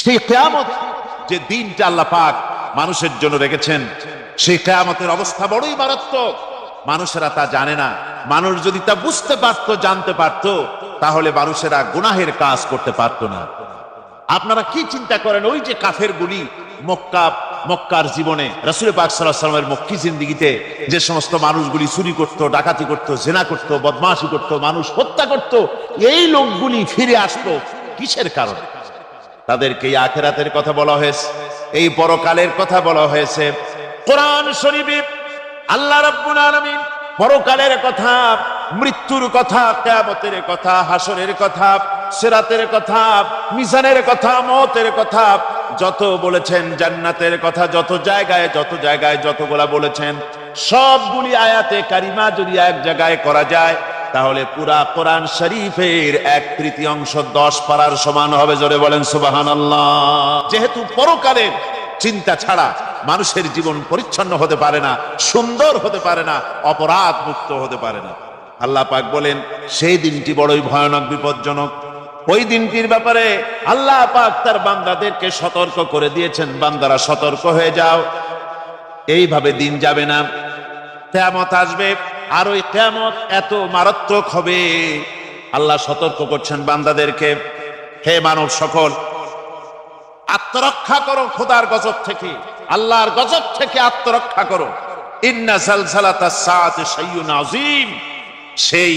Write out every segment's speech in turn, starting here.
সেই কিয়ামত যে দিনটা আল্লাহ পাক মানুষের জন্য রেখেছেন, সেই কিয়ামতের অবস্থা বড়ই মারাত্মক। মানুষেরা তা জানে না। মানুষ যদি তা বুঝতে পারতো, জানতে পারতো, তাহলে মানুষেরা গুনাহের কাজ করতে পারতো না। আপনারা কি চিন্তা করেন, ওই যে কাফেরগুলি মক্কার জীবনে রাসূল পাক সাল্লাল্লাহু আলাইহি ওয়াসাল্লামের মক্কি জিন্দেগিতে যে সমস্ত মানুষগুলি চুরি করত, ডাকাতি করত, জিনা করত, বদমাশি করত, মানুষ হত্যা করত, এই লোকগুলি ফিরে আসতো কিসের কারণে? তাদেরকে এই আখিরাতের কথা বলা হয়েছে, এই পরকালের কথা বলা হয়েছে। কোরআন শরীফে আল্লাহ রাব্বুল আলামিন পরকালের কথা, মৃত্যুর কথা, কিয়ামতের কথা, হাসরের কথা, সিরাতের কথা, মিজানের কথা, মওতের কথা যত বলেছেন, জান্নাতের কথা যত জায়গায় যতগুলা বলেছেন, সবগুলি আয়াতে কারিমা যদি এক জায়গায় করা যায়, তাহলে পুরা কোরআন শরীফের 1/3 10 পারার সমান হবে। জোরে বলেন সুবহানাল্লাহ। যেহেতু পরকালের চিন্তা ছাড়া মানুষের জীবন পরিচ্ছন্ন হতে পারে না, সুন্দর হতে পারে না, অপরাধ মুক্ত হতে পারে না। আল্লাহ পাক বলেন সেই দিনটি বড়ই ভয়ানক, বিপজ্জনক। ওই দিনটির ব্যাপারে আল্লাহ পাক তার বান্দাদেরকে সতর্ক করে দিয়েছেন, বান্দারা সতর্ক হয়ে যাও, এইভাবে দিন যাবে না, কিয়ামত আসবে। আর ওই কিয়ামত এত মারাত্মক হবে, আল্লাহ সতর্ক করছেন বান্দাদেরকে, হে মানব সকল, আত্মরক্ষা করো খোদার গজব থেকে, আল্লাহর গজব থেকে আত্মরক্ষা করো। ইন্না সালসালাতাস সাআতি শাইউন আযীম, সেই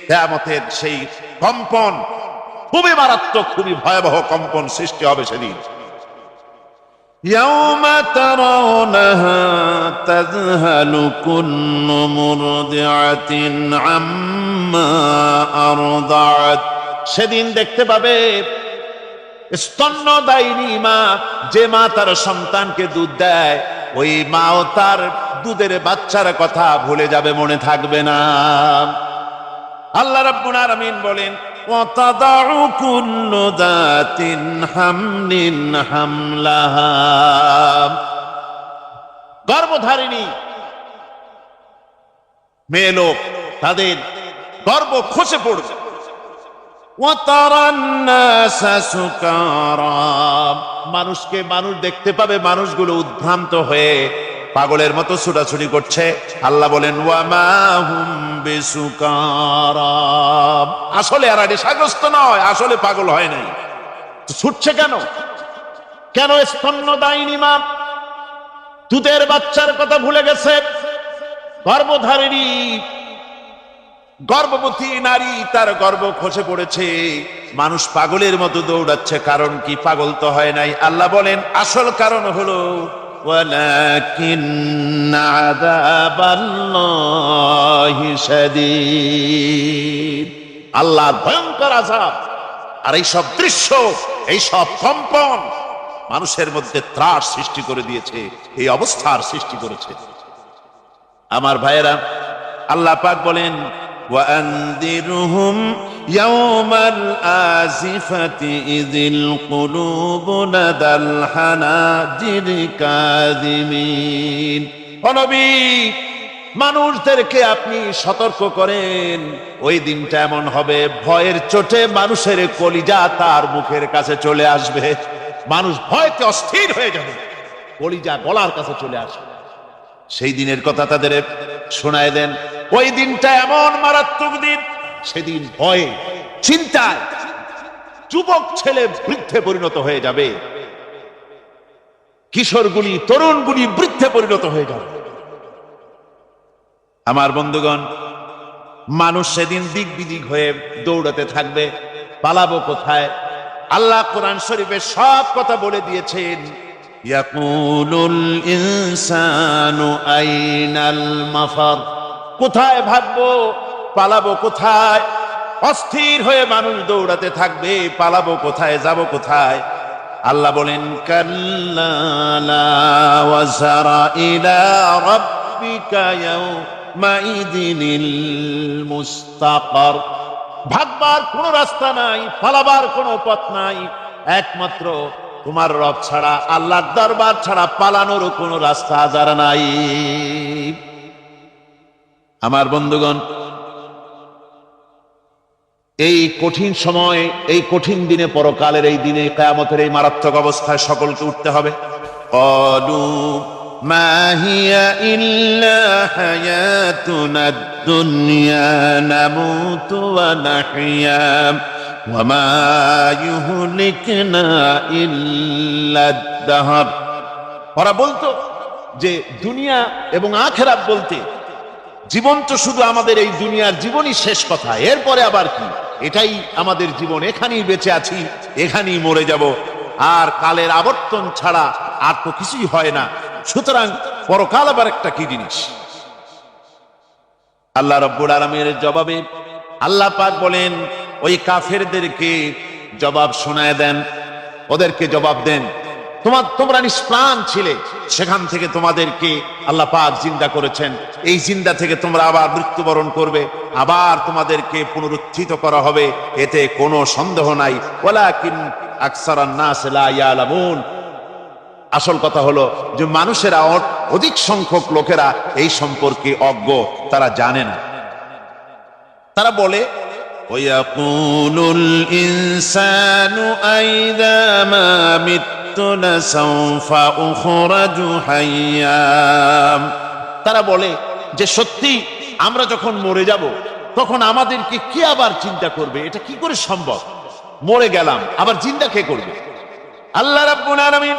কিয়ামতের সেই কম্পন খুবই মারাত্মক, খুবই ভয়াবহ কম্পন সৃষ্টি হবে সেদিন। ইয়াউমা তারাউনাহা তাযহালু কুল্লু মুরদিআতিন আম্মা আরদাআত, সেদিন দেখতে পাবে স্তন্যদায়িনী মা, যে মা তার সন্তানকে দুধ দেয়, ওই মাও তার দুধের বাচ্চার কথা ভুলে যাবে, মনে থাকবে না। আল্লাহ রাব্বুল আলামিন বলেন ওয়াতাদাউ কুল্লু যাতিন হামলিন হামলাহা, গর্ভধারিণী মেয়ে লোক তাদের গর্ভ খসে পড়বে। ওয়াতারান নাসা সুকারা, মানুষকে মানুষ দেখতে পাবে, মানুষগুলো উদ্ভ্রান্ত হয়ে পাগলের মতো ছুটাছুটি করছে। আল্লাহ বলেন ওয়ামা হুম বিসুকারা, আসলে এরা নেশাগ্রস্ত নয়, আসলে পাগল হয় নাই। ছুটছে কেন? কেন? স্তন্যদায়িনী মা দুধের বাচ্চার কথা ভুলে গেছে। গর্ভধারিণী গর্ভবতী নারী, তার গর্ভ খসে পড়েছে, মানুষ পাগলের মতো দৌড়াচ্ছে। কারণ কি? পাগল তো হয় নাই। আল্লাহ বলেন আসল কারণ হলো ওয়ালাকিন্না আযাবাল্লাহি শাদীদ, আল্লাহর ভয়ঙ্কর আযাব। আর এই সব দৃশ্য, এই সব কম্পন মানুষের মধ্যে ত্রাস সৃষ্টি করে দিয়েছে, এই অবস্থার সৃষ্টি করেছে। আমার ভাইয়েরা, আল্লাহ পাক বলেন وأنذرهم يوم الآزفة إذ القلوب لدى الحناجر كاظمين, ও নবী, মানুষদেরকে আপনি সতর্ক করেন, ওই দিনটা এমন হবে, ভয়ের চোটে মানুষের কলিজা তার মুখের কাছে চলে আসবে। মানুষ ভয়তে অস্থির হয়ে যাবে, কলিজা গলার কাছে চলে আসবে। সেই দিনের কথা তাদের শোনায় দেন। ওই দিনটা এমন মারাত্মক দিন, সেদিন ভয়ে চিন্তায় যুবক ছেলে বৃদ্ধে পরিণত হয়ে যাবে, কিশোরগুলি তরুণগুলি বৃদ্ধে পরিণত হয়ে যাবে। আমার বন্ধুগণ, মানুষ সেদিন দিক বিদিক হয়ে দৌড়াতে থাকবে, পালাবো কোথায়? আল্লাহ কোরআন শরীফে সব কথা বলে দিয়েছেন। ইয়াকুলুল ইনসানু আইনাল মাফার, কোথায় ভাগবো, পালাবো কোথায়? অস্থির হয়ে মানুষ দৌড়াতে থাকবে, পালাবো কোথায়, যাব কোথায়? আল্লাহ বলেন কাল্লা লা ওয়াজারা ইলা রাব্বিকা ইয়াউমাইদিনিল মুস্তাকার, ভাগবার কোনো রাস্তা নাই, পালাবার কোনো পথ নাই, একমাত্র তোমার রব ছাড়া, আল্লাহর দরবার ছাড়া পালানোর কোনো রাস্তা যারা নাই। আমার বন্ধুগণ, এই কঠিন সময়, এই কঠিন দিনে, পরকালের এই দিনে, কিয়ামতের এই মারাত্মক অবস্থায় সকলকে উঠতে হবে। ক্বালু মা হিয়া ইল্লা হায়াতুনাদ দুনিয়া নামুতু ওয়া নাহইয়া ওয়া মা ইউহলিকুনা ইল্লাদ দাহর। ওরা বলতো যে দুনিয়া এবং আখিরাত বলতে জীবন তো শুধু আমাদের এই দুনিয়ার জীবনই শেষ কথা, এরপরে আবার কি, এটাই আমাদের জীবন, এখানেই বেঁচে আছি, এখানেই মরে যাব, আর কালের আবর্তন ছাড়া আর তো কিছুই হয় না। সুতরাং পরকাল আবার একটা কি জিনিস? আল্লাহ রাব্বুল আলামিনের জবাবে আল্লাহ পাক বলেন, ওই কাফেরদেরকে জবাব শোনায় দেন, ওদেরকে জবাব দেন, তোমরা নিষ্প্রাণ ছিলে, সেখান থেকে তোমাদেরকে আল্লাহ পাক জিন্দা করেছেন, এই জিন্দা থেকে তোমরা আবার মৃত্যুবরণ করবে, আবার তোমাদেরকে পুনরুত্থিত করা হবে, এতে কোনো সন্দেহ নাই। ওয়ালাকিন আকসারান নাস লা ইয়ালামুন। আসল কথা হলো যে মানুষেরা, অধিক সংখ্যক লোকেরা এই সম্পর্কে অজ্ঞ, তারা জানে না। তারা বলে ওয়ায়াকুলুল ইনসানু আইযা মা মিততু লাসাউফা উখরাজু হাইয়্যা। তারা বলে যে সত্যি আমরা যখন মরে যাব তখন আমাদেরকে কে আবার চিন্তা করবে? এটা কি করে সম্ভব? মরে গেলাম, আবার জিন্দা কে করবে? আল্লাহ রাব্বুল আলামিন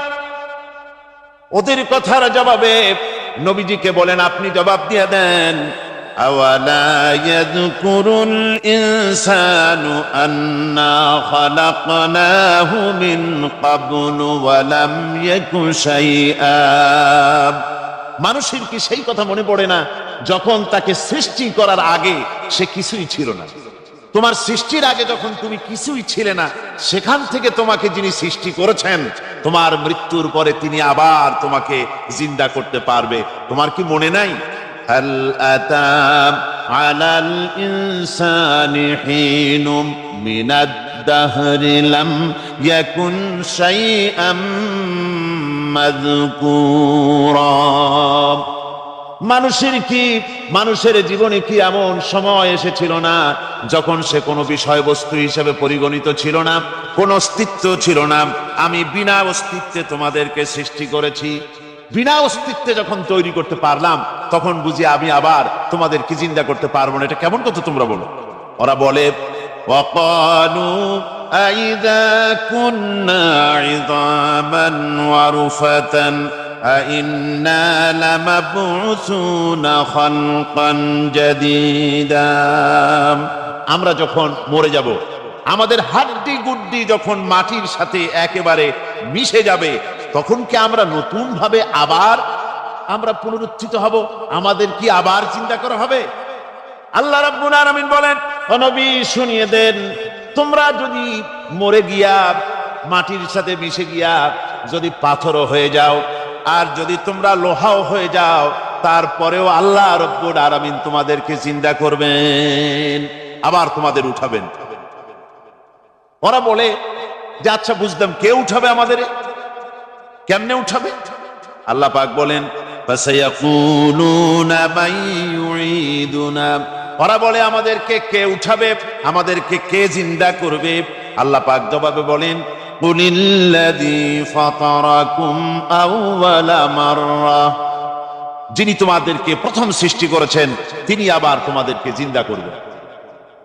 ওদের কথার জবাবে নবীজিকে বলেন, আপনি জবাব দিয়ে দেন, আওয়ালা ইয়াযকুরুল ইনসানু আন্না খালাকনাহু মিন ক্বাবলু ওয়া লাম ইয়াকু শাইআ। মানুষের কি সেই কথা মনে পড়ে না যখন তাকে সৃষ্টি করার আগে সে কিছুই ছিল না? তোমার সৃষ্টির আগে যখন তুমি কিছুই ছিলে না, সেখান থেকে তোমাকে যিনি সৃষ্টি করেছেন, তোমার মৃত্যুর পরে তিনি আবার তোমাকে জিন্দা করতে পারবে। তোমার কি মনে নাই? হাল আতা আলাল ইনসানি হিনুম মিনাদ দাহরি লাম ইয়াকুন শাইআম মাযকুরা। মানুষের জীবনে কি এমন সময় এসেছিল না যখন সে কোনো বিষয়বস্তু হিসেবে পরিগণিত ছিল না, কোন অস্তিত্ব ছিল না? আমি বিনা অস্তিত্বে তোমাদেরকে সৃষ্টি করেছি, বিনা অস্তিত্বে যখন তৈরি করতে পারলাম তখন বুঝি আমি আবার তোমাদেরকে জিন্দা করতে পারবো না? এটা কেমন কথা তোমরা বলো? ওরা বলে ওয়াকালু আইযা কুন্না ইযামান ওয়া রুফাতান আইন্না লামাবউসুনা খালকান জাদীদা। আমরা যখন মরে যাব, আমাদের হাড্ডি গুড্ডি যখন মাটির সাথে একেবারে মিশে যাবে, তখন কি আমরা নতুন ভাবে আবার পুনরুত্থিত হব? আমাদের কি আবার চিন্তা করা হবে? আল্লাহ রাব্বুল আলামিন বলেন, ও নবী শুনিয়ে দেন, তোমরা যদি মরে গিয়া মাটির সাথে মিশে গিয়া যদি পাথরও হয়ে যাও, আর যদি তোমরা লোহাও হয়ে যাও, তারপরেও আল্লাহ রাব্বুল আলামিন তোমাদেরকে জিন্দা করবেন, আবার তোমাদের উঠাবেন। ওরা বলে যে আচ্ছা বুঝলাম, কে উঠাবে আমাদের? কেমনে উঠাবে? আল্লাহ পাক বলেন ফাসায়াকুলুনা মান ইউঈদুনা। ওরা বলে আমাদেরকে কে উঠাবে, আমাদেরকে কে জিন্দা করবে? আল্লাহ পাক জবাবে বলেন কুলিল্লাযী ফাতারাকুম আউওয়ালা মাররা। যিনি তোমাদেরকে প্রথম সৃষ্টি করেছেন তিনি আবার তোমাদেরকে জিন্দা করবেন।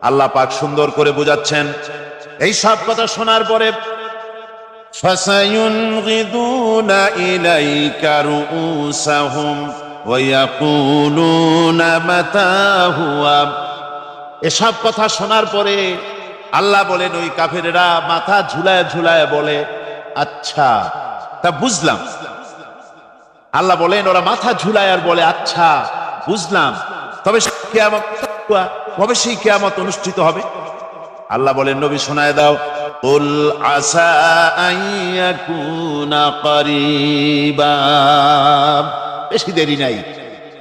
আল্লাহ পাক সুন্দর করে বোঝাচ্ছেন। এই সব কথা শোনার পরে ফাসায়ুনগিদুনা ইলাইকা রুউসাহুম ওয়া ইয়াকুলুনা মাতা হুয়া। এসব কথা শোনার পরে আল্লাহ বলেন, ওই কাফেরেরা মাথা ঝুলায় ঝুলায় বলে আচ্ছা তা বুঝলাম। আল্লাহ বলেন ওরা মাথা ঝুলায় আর বলে আচ্ছা বুঝলাম, তবে কবে সেই কিয়ামত অনুষ্ঠিত হবে? আল্লাহ বলেন নবী শোনায় দাও, কুল আসা আইয়াকুনা করিবা। বেশি দেরি নাই,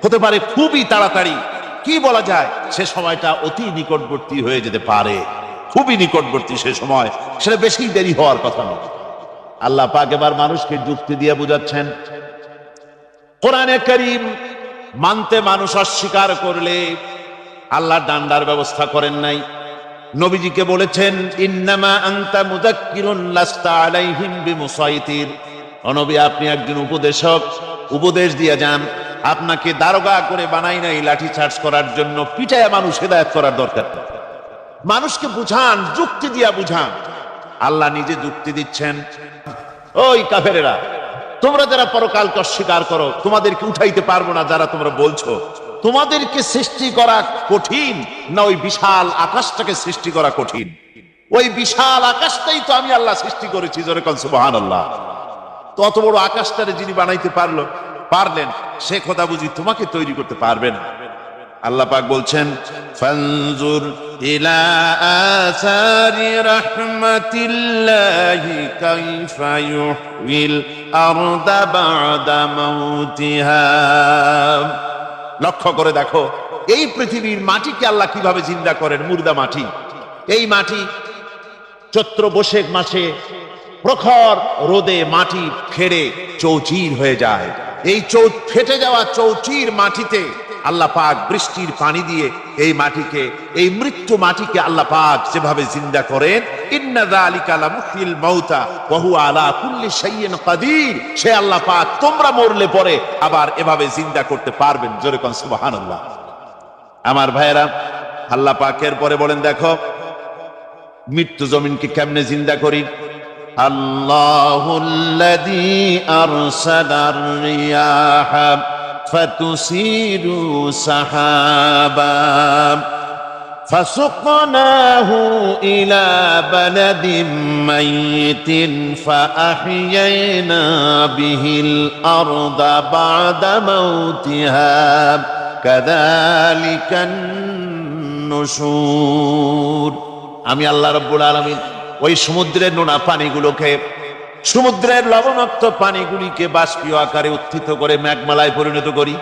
হতে পারে খুবই তাড়াতাড়ি। কি বলা যায়, সে সময়টা অতি নিকটবর্তী হয়ে যেতে পারে, খুবই নিকটবর্তী সে সময়, সেটা বেশি দেরি হওয়ার কথা নয়। আল্লাহ পাক এবার মানুষকে যুক্তি দিয়ে বুঝাচ্ছেন। কোরআনে কারীম মানতে মানুষ অস্বীকার করলে আল্লাহ ডান্ডার ব্যবস্থা করেন নাই। নবীজিকে বলেছেন, ইন্নামা আনতা মুযাক্কিরুন লাস্তা আলাইহিম বিমুসাইতির। ও নবী, আপনি একজন উপদেশক, উপদেশ দিয়ে যান। আপনাকে দারোগা করে বানাই নাই লাঠি চার্জ করার জন্য, পিটায়া মানুষ হেদায়েত করার দরকার নেই। মানুষকে বুঝান, যুক্তি দিয়া বুঝান। আল্লাহ নিজে যুক্তি দিচ্ছেন। ওই কাফেরেরা, তোমরা যারা পরকালকে অস্বীকার করো, তোমাদেরকে উঠাইতে পারবো না যারা তোমরা বলছো, তোমাদেরকে সৃষ্টি করা কঠিন না ওই বিশাল আকাশটাকে সৃষ্টি করা কঠিন? ওই বিশাল আকাশটাই তো আমি আল্লাহ সৃষ্টি করেছি, জোরে কোন সুবহানাল্লাহ। তো অত বড় আকাশটারে যিনি বানাইতে পারলেন, সে খোদা বুঝি তোমাকে তৈরি করতে পারবেন? আল্লাহ পাক বলছেন, ফানজুর ইলা আসারি রাহমাতিল্লাহি কাইফা ইউহিল আরদা বাদা মাউতিহা। লক্ষ্য করে দেখো, এই পৃথিবীর মাটিকে আল্লাহ কিভাবে জিন্দা করেন, মুর্দা মাটি। এই মাটি চৈত্র বৈশাখ মাসে প্রখর রোদে মাটি ফেড়ে চৌচির হয়ে যায়। এই ফেটে যাওয়া চৌচির মাটিতে আল্লাহ পাক বৃষ্টির পানি দিয়ে এই মাটিকে, এই মৃত্যু মাটিকে আল্লাহ পাক যেভাবে জিন্দা করেন, ইন্না যালিকা লামুহয়িল মাউতা ওয়া হুয়া আলা কুল্লি শাইইন কাদির, সে আল্লাহ পাক তোমরা মরলে পরে আবার এভাবে জিন্দা করতে পারবেন। জোরে কোন সুবহানাল্লাহ। আমার ভাইয়েরা, আল্লাহ পাকের পরে বলেন, দেখো মৃত্যু জমিনকে কেমনে জিন্দা করি। আল্লাহুল্লাযী আরসালার রিয়াহা ফাতুসিরু সাহাবা ফাসুকনাহু ইলা বালাদিন মাইয়িতিন ফাআহইয়ানা বিহিল আরদা বা'দা মাউতিহা কাযালিকান নুশুর। আমি আল্লাহ রাব্বুল আলামিন ওই সমুদ্রের নোনা পানিগুলোকে, সমুদ্রের লবণাক্ত পানিগুলিকে বাষ্পীয় আকারে উত্থিত করে মেঘমালায় পরিণত করি,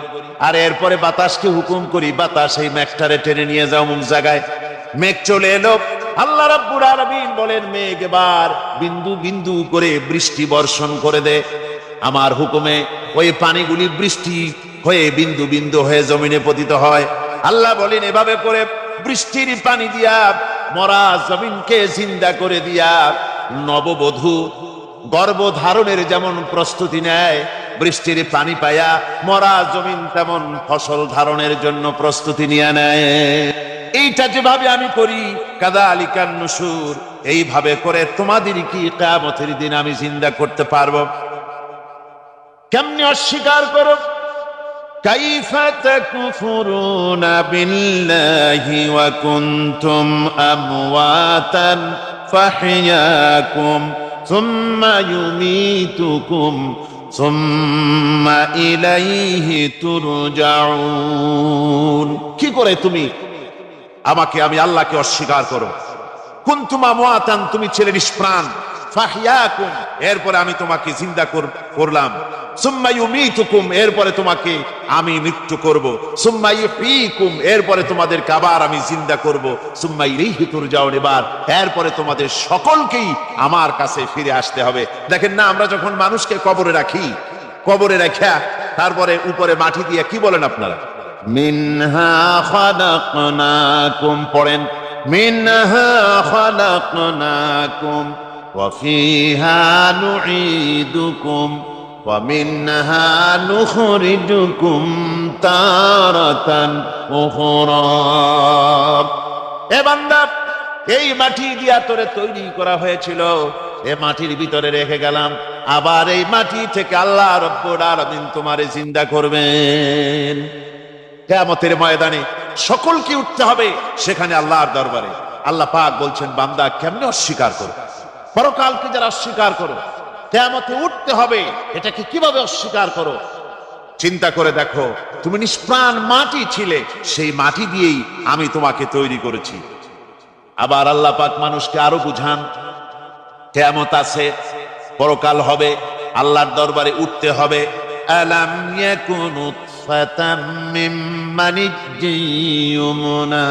আর এরপরে বাতাসকে হুকুম করি, বাতাস এই মেঘটারে টেনে নিয়ে যাও অমুক জায়গায়। মেঘ চলে এলো, আল্লাহ রাব্বুল আলামিন বলেন, মেঘ এবার বিন্দু বিন্দু করে বৃষ্টি বর্ষণ করে দে। আমার হুকুমে ওই পানিগুলি বৃষ্টি হয়ে বিন্দু বিন্দু হয়ে জমিনে পতিত হয়। আল্লাহ বলেন, এভাবে করে বৃষ্টির পানি দিয়া মরা জমিনকে জিন্দা করে দিয়া নববধূ গর্ভধারণের যেমন প্রস্তুতি নেয়, বৃষ্টির পানি পায়া মরা জমিন তেমন ফসল ধারণের জন্য প্রস্তুতি নিয়ে নেয়। এইটা যেভাবে আমি করি, কাযালিকান নুশুর, এইভাবে করে তোমাদের কি কিয়ামতের দিন আমি জিন্দা করতে পারবো? কেমনে অস্বীকার করো? কাইফা তাকফুরুনা বিল্লাহি ওয়া কুনতুম আমওয়াতান ফাহইয়াকুম সুম্মা ইউমীতুকুম সুম্মা ইলাইহি তুরজাউন। কি করে তুমি আমাকে, আমি আল্লাহকে অস্বীকার করো? কুনতুম আমওয়াতান, তুমি ছিলে নিষ্প্রাণ, ফাহইয়াকুম, এরপরে আমি তোমাকে জিন্দা করলাম, সুম্মা ইউমীতুকুম, এরপরে তোমাকে আমি মৃত্যু করব, সুম্মা ইউহয়ীকুম, এরপরে তোমাদেরকে আবার আমি জিন্দা করব, সুম্মা ইলাইহি তুরজাউন, এবার এরপরে তোমাদের সকলকেই আমার কাছে ফিরে আসতে হবে। দেখেন না, আমরা যখন মানুষকে কবরে রাখি, কবরে রাখা তারপরে উপরে মাটি দিয়ে কি বলেন আপনারা? মিনহা খালাকনাকুম, পড়েন, মিনহা খালাকনাকুম ওয়া ফিহা নুঈদুকুম ওয়া মিনহা নুখরিজুকুম তারাতান উখরা। এ বান্দা, এই মাটি দিয়া তোরে তৈরি করা হয়েছিল, এ মাটির ভিতরে রেখে গেলাম, আবার এই মাটি থেকে আল্লাহ রাব্বুল আলামিন তোমারে জিন্দা করবেন। কিয়ামতের ময়দানে সকলকে উঠতে হবে সেখানে আল্লাহর দরবারে। আল্লাহ পাক বলছেন, বান্দা কেমনে অস্বীকার করো? পরকালকে যারা অস্বীকার করো, কিয়ামতে উঠতে হবে, এটাকে কিভাবে অস্বীকার করো? চিন্তা করে দেখো, তুমি নিষ্প্রাণ মাটি ছিলে, সেই মাটি দিয়েই আমি তোমাকে তৈরি করেছি। আবার আল্লাহ পাক মানুষকে আরো বুঝান, কিয়ামত আছে, পরকাল হবে, আল্লাহর দরবারে উঠতে হবে। আলাম ইয়াকুনু ফাতাম মিন মানিজ্জিন ইউমনা,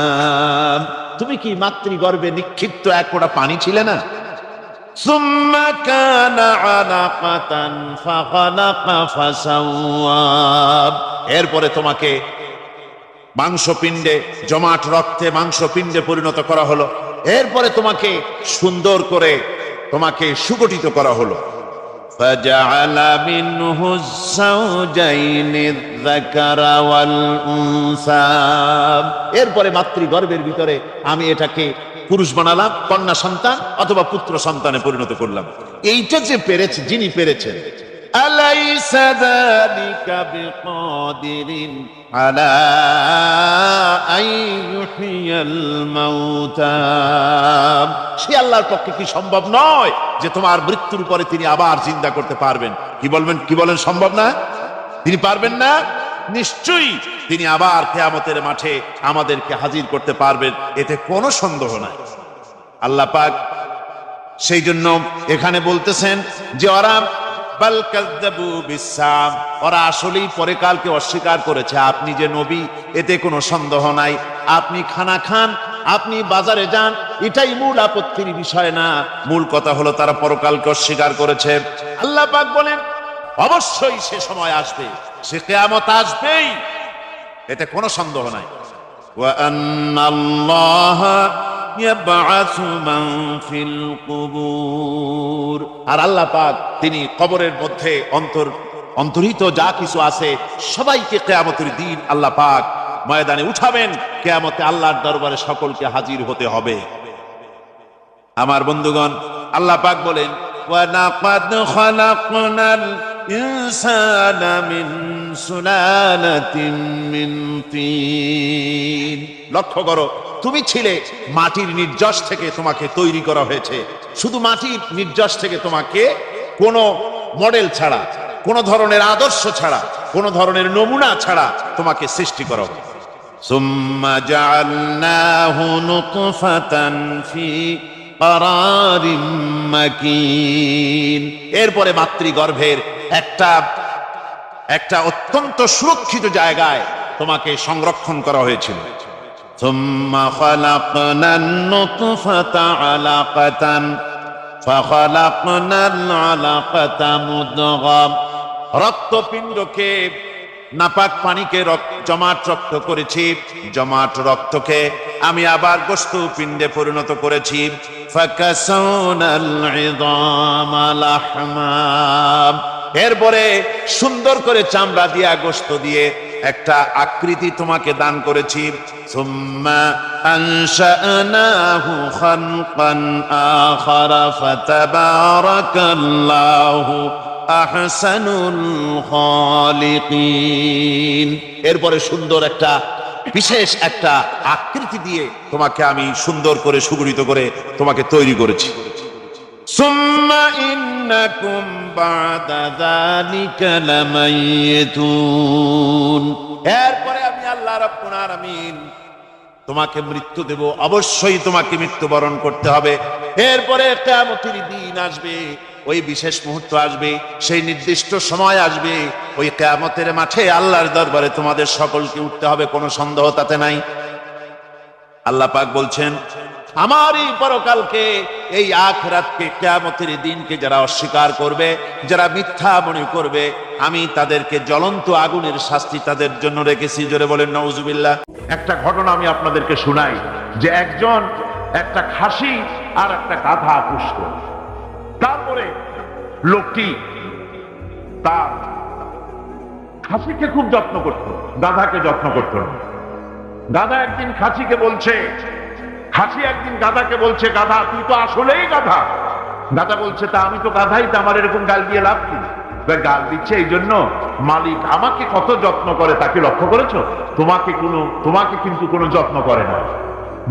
তুমি কি মাতৃগর্ভে নিক্ষিপ্ত এক ফোঁটা পানি ছিলে না? সুম্মা কানা আলাকাতান ফাখালাকা ফাসাওয়া, এরপরে তোমাকে মাংসপিণ্ডে, জমাট রক্তে মাংসপিণ্ডে পরিণত করা হলো। এরপরে তোমাকে সুন্দর করে তোমাকে সুগঠিত করা হলো। فجعل منه الزوجين الذكر والأنثى, এরপরে মাতৃগর্ভের ভিতরে আমি এটাকে পুরুষ বানালাম, কন্যা সন্তান অথবা পুত্র সন্তানে পরিণত করলাম। এইটা যে পেরেছে, যিনি পেরেছেন, আলাইসা যালিকা বিকাদিরিন আলা আইয়ুহিয়াল মাউতা, সে আল্লাহর পক্ষে কি সম্ভব নয় যে তোমার মৃত্যুর পরে তিনি আবার জিন্দা করতে পারবেন? কি বলেন সম্ভব না? তিনি পারবেন না? নিশ্চয়ই তিনি আবার কিয়ামতের মাঠে আমাদেরকে হাজির করতে পারবেন, এতে কোনো সন্দেহ নাই। আল্লাহ পাক সেই জন্য এখানে বলতেছেন যে ওরা বাল কাযযাবু বিসসাম, ওরা আসলেই পরকালকে অস্বীকার করেছে। আপনি যে নবী এতে কোনো সন্দেহ নাই। আপনি খানা খান, আপনি বাজারে যান, এটাই মূল আপত্তির বিষয় না। মূল কথা হলো তারা পরকালকে অস্বীকার করেছে। আল্লাহ পাক বলেন অবশ্যই সে সময় আসবে, সে কিয়ামত আসবেই, এতে কোনো সন্দেহ নাই। ওয়া আন্নাল্লাহা ইয়াবআসু মান ফিল কুবুর, আর আল্লাহ পাক তিনি কবরের মধ্যে অন্তর্হিত যা কিছু আছে সবাইকে কিয়ামতের দিন আল্লাহ পাক ময়দানে উঠাবেন। কিয়ামতে আল্লাহর দরবারে সকলকে হাজির হতে হবে। আমার বন্ধুগণ, আল্লাহ পাক বলেন ওয়া লাকাদ খালাকনাল ইনসানা মিন সুলালাতিন মিন তিন, লক্ষ্য করো, তুমি ছিলে মাটির নির্যাস থেকে তোমাকে তৈরি করা হয়েছে। শুধু মাটির নির্যাস থেকে তোমাকে কোনো মডেল ছাড়া, কোনো ধরনের আদর্শ ছাড়া, কোনো ধরনের নমুনা ছাড়া তোমাকে সৃষ্টি করা হবে। সুম্মা জাআলনাহু নুতফাতান ফি ক্বারারিম মাকিন, এরপরে মাতৃগর্ভের একটা অত্যন্ত সুরক্ষিত জায়গায় তোমাকে সংরক্ষণ করা হয়েছিল। সুম্মা খালাকনান নুতফাতা আলাকাতান ফাখালাকনাল আলাকাতা মুদগাম, রক্তপিণ্ডকে, নাপাক পানিকে জমাট রক্ত করেছি, জমাট রক্তকে আমি আবার গোশত পিণ্ডে পরিণত করেছি। ফাকাসাউনাল ইযামা লাহমা, এরপরে সুন্দর করে চামড়া দিয়া, গোশত দিয়ে একটা আকৃতি তোমাকে দান করেছি। সুম্মা আনশানাহু খালকান আখারা ফাতাবারাকাল্লাহু আহসানুল খালিকিন, এরপরে সুন্দর একটা বিশেষ একটা আকৃতি দিয়ে তোমাকে আমি সুন্দর করে সুগঠিত করে তোমাকে তৈরি করেছি। সুম্মা ইন্নাকুম বা'দা যালিকা লামাইতুন, এরপরে আমি আল্লাহ রাব্বুল আলামিন তোমাকে মৃত্যু দেব, অবশ্যই তোমাকে মৃত্যুবরণ করতে হবে। এরপরে কিয়ামতের দিন আসবে, ওই বিশেষ মুহূর্ত আসবে, সেই নির্দিষ্ট সময় আসবে, ওই কিয়ামতের মাঠে আল্লাহর দরবারে তোমাদের সকলকে উঠতে হবে, কোনো সন্দেহ তাতে নাই। আল্লাহ পাক বলছেন আমার এই পরকালকে, এই আখিরাতকে, কিয়ামতের দিনকে যারা অস্বীকার করবে, যারা মিথ্যা মনে করবে, আমি তাদেরকে জ্বলন্ত আগুনের শাস্তি তাদের জন্য রেখেছি। জোরে বলেন নাউজুবিল্লাহ। একটা ঘটনা আমি আপনাদেরকে শোনাই যে একজন একটা খাসি আর একটা গাধা পুষত। তারপরে লোকটি তার খাসিকে খুব যত্ন করত, গাধাকে যত্ন করত না। গাধা একদিন খাসিকে বলছে, খাসি একদিন গাধাকে বলছে, গাধা তুই তো আসলেই গাধা। গাধা বলছে তা আমি তো গাধাই, তা আমার এরকম গাল দিয়ে লাভ কি? গাল দিচ্ছে এই জন্য মালিক আমাকে কত যত্ন করে, তাকে লক্ষ্য করেছো? তোমাকে কিন্তু কোনো যত্ন করে না।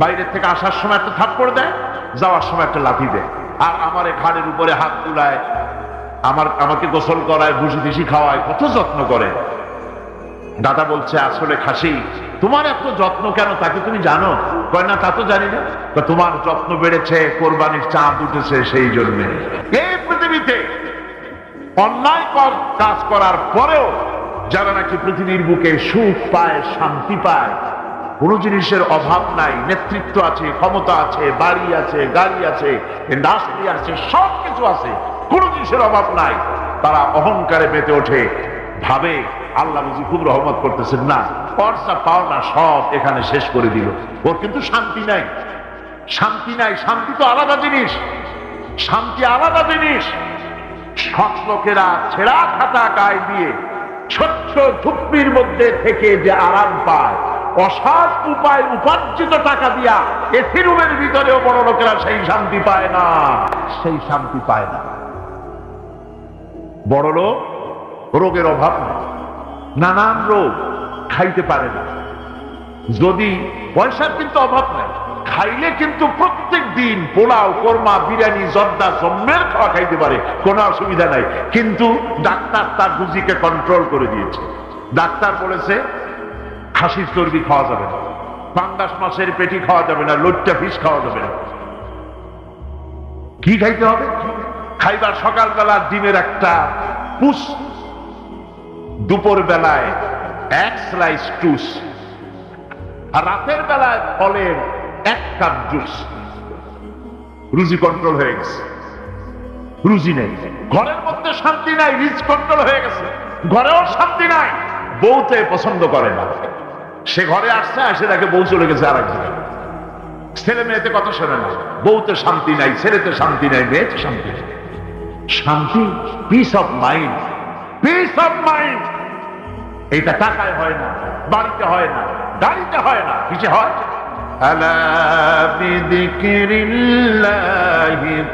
বাইরের থেকে আসার সময় একটা থাপ্পড় দেয়, যাওয়ার সময় একটা লাথি দেয়, আর আমার ঘাড়ের উপরে হাত তুলায়, আমাকে গোসল করায়, ভুসি টুসি খাওয়ায়, কত যত্ন করে। দাদা বলছে আসলে খাসি তোমার এত যত্ন কেন, তাকে তুমি জানো? কয় না তা তো জানি না। তোমার যত্ন বেড়েছে, কোরবানির চাঁদ উঠেছে সেই জন্য। এই পৃথিবীতে অন্যায় কাজ করার পরেও যারা নাকি পৃথিবীর বুকে সুখ পায়, শান্তি পায়, কোন জিনিসের অভাব নাই, নেতৃত্ব আছে, ক্ষমতা আছে, বাড়ি আছে, গাড়ি আছে, ইন্ডাস্ট্রি আছে, সবকিছু আছে, কোন জিনিসের অভাব নাই, তারা অহংকারে মেতে ওঠে, ভাবে আল্লাহ বুঝি খুব রহমত করতেছেন, না পর্সা পাওনা সব এখানে শেষ করে দিল, ওর কিন্তু শান্তি নাই। শান্তি নাই। শান্তি তো আলাদা জিনিস, শান্তি আলাদা জিনিস। সৎ লোকেরা ছেঁড়া খাতা গায়ে দিয়ে ছোট্ট ঝুপড়ির মধ্যে থেকে যে আরাম পায়, অসৎ উপায় উপার্জিত টাকা দিয়া এসি রুমের ভিতরেও বড় লোকেরা সেই শান্তি পায় না, সেই শান্তি পায় না। বড় লোক রোগের অভাব নেই, নানান রোগ, খাইতে পারে না। যদি পয়সার কিন্তু অভাব নাই, খাইলে কিন্তু প্রত্যেক দিন পোলাও, কোরমা, বিরিয়ানি, জর্দা, জম্মের খাওয়া খাইতে পারে, কোনো অসুবিধা নাই। কিন্তু ডাক্তার তার রুজিকে কন্ট্রোল করে দিয়েছে। ডাক্তার বলেছে খাসির চর্বি খাওয়া যাবে না, পাঙ্গাস মাছের পেটি খাওয়া যাবে না, লইট্টা ফিশ খাওয়া যাবে না। কি খাইতে হবে? খাইবার সকালবেলা ডিমের একটা পুষ, দুপুর বেলায় এক স্লাইস টুস, আর রাতের বেলায় ফলের এক কাপ জুস। রুজি কন্ট্রোল হয়ে গেছে। রুজি নেই, ঘরের মধ্যে শান্তি নাই, রিচ কন্ট্রোল হয়ে গেছে, ঘরেও শান্তি নাই। বউতে পছন্দ করে না, সে ঘরে আসছে, আসে তাকে বউ চলে গেছে আর এক জায়গায়। ছেলে মেয়েতে কথা শোনে না, বউতে শান্তি নাই, ছেলেতে শান্তি নাই, মেয়েতে শান্তি নাই। শান্তি, piece of mind, piece of mind, এটা টাকায় হয় না, বাড়িতে হয় না, গাড়িতে হয় না, কিসে হয়? আলা বিযিকরিল্লাহি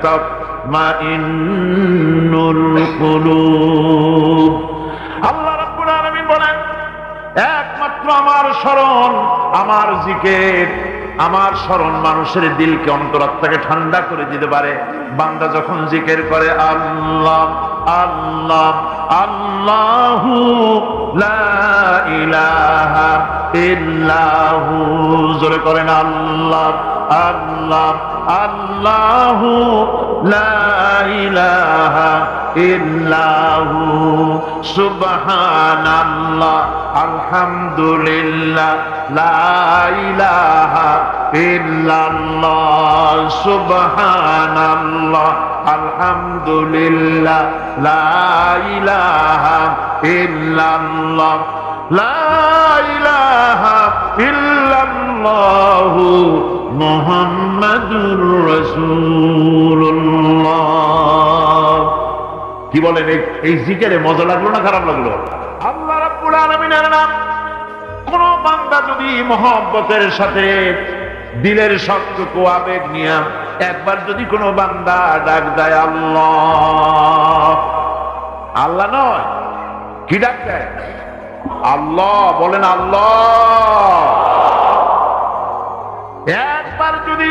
তাতমাইন্নুল কুলুব। আল্লাহ রাব্বুল আলামিন বলেন, একমাত্র আমার স্মরণ, আমার জিকির, আমার স্মরণ মানুষের দিলকে, অন্তরাত্মাকে ঠান্ডা করে দিতে পারে। বান্দা যখন জিকির করে আল্লাহ আল্লাহ আল্লাহু লা ইলাহা ইল্লাহু, জোরে করেন আল্লাহ আল্লাহ আল্লাহু লা ইলাহা ইল্লাহু, সুবহানাল্লাহ আলহামদুলিল্লাহ লা ইলাহা ইল্লাল্লাহ, সুবহানাল্লাহ আলহামদুলিল্লাহ লা ইলাহা ইল্লাল্লাহ, লা ইলাহা ইল্লাল্লাহ মুহাম্মাদুর রাসূলুল্লাহ। কি বলেন, এই জিকিরে মজা লাগলো না খারাপ লাগলো? আল্লাহ রাব্বুল আলামিনের নাম কোন বান্দা যদি মহব্বতের সাথে দিলের সবটুকু আবেগ নিয়ে একবার যদি কোনো বান্দা ডাক দেয় আল্লাহ, আল্লাহ নয়, কি ডাক দেয়? আল্লাহ, বলেন আল্লাহ। একবার যদি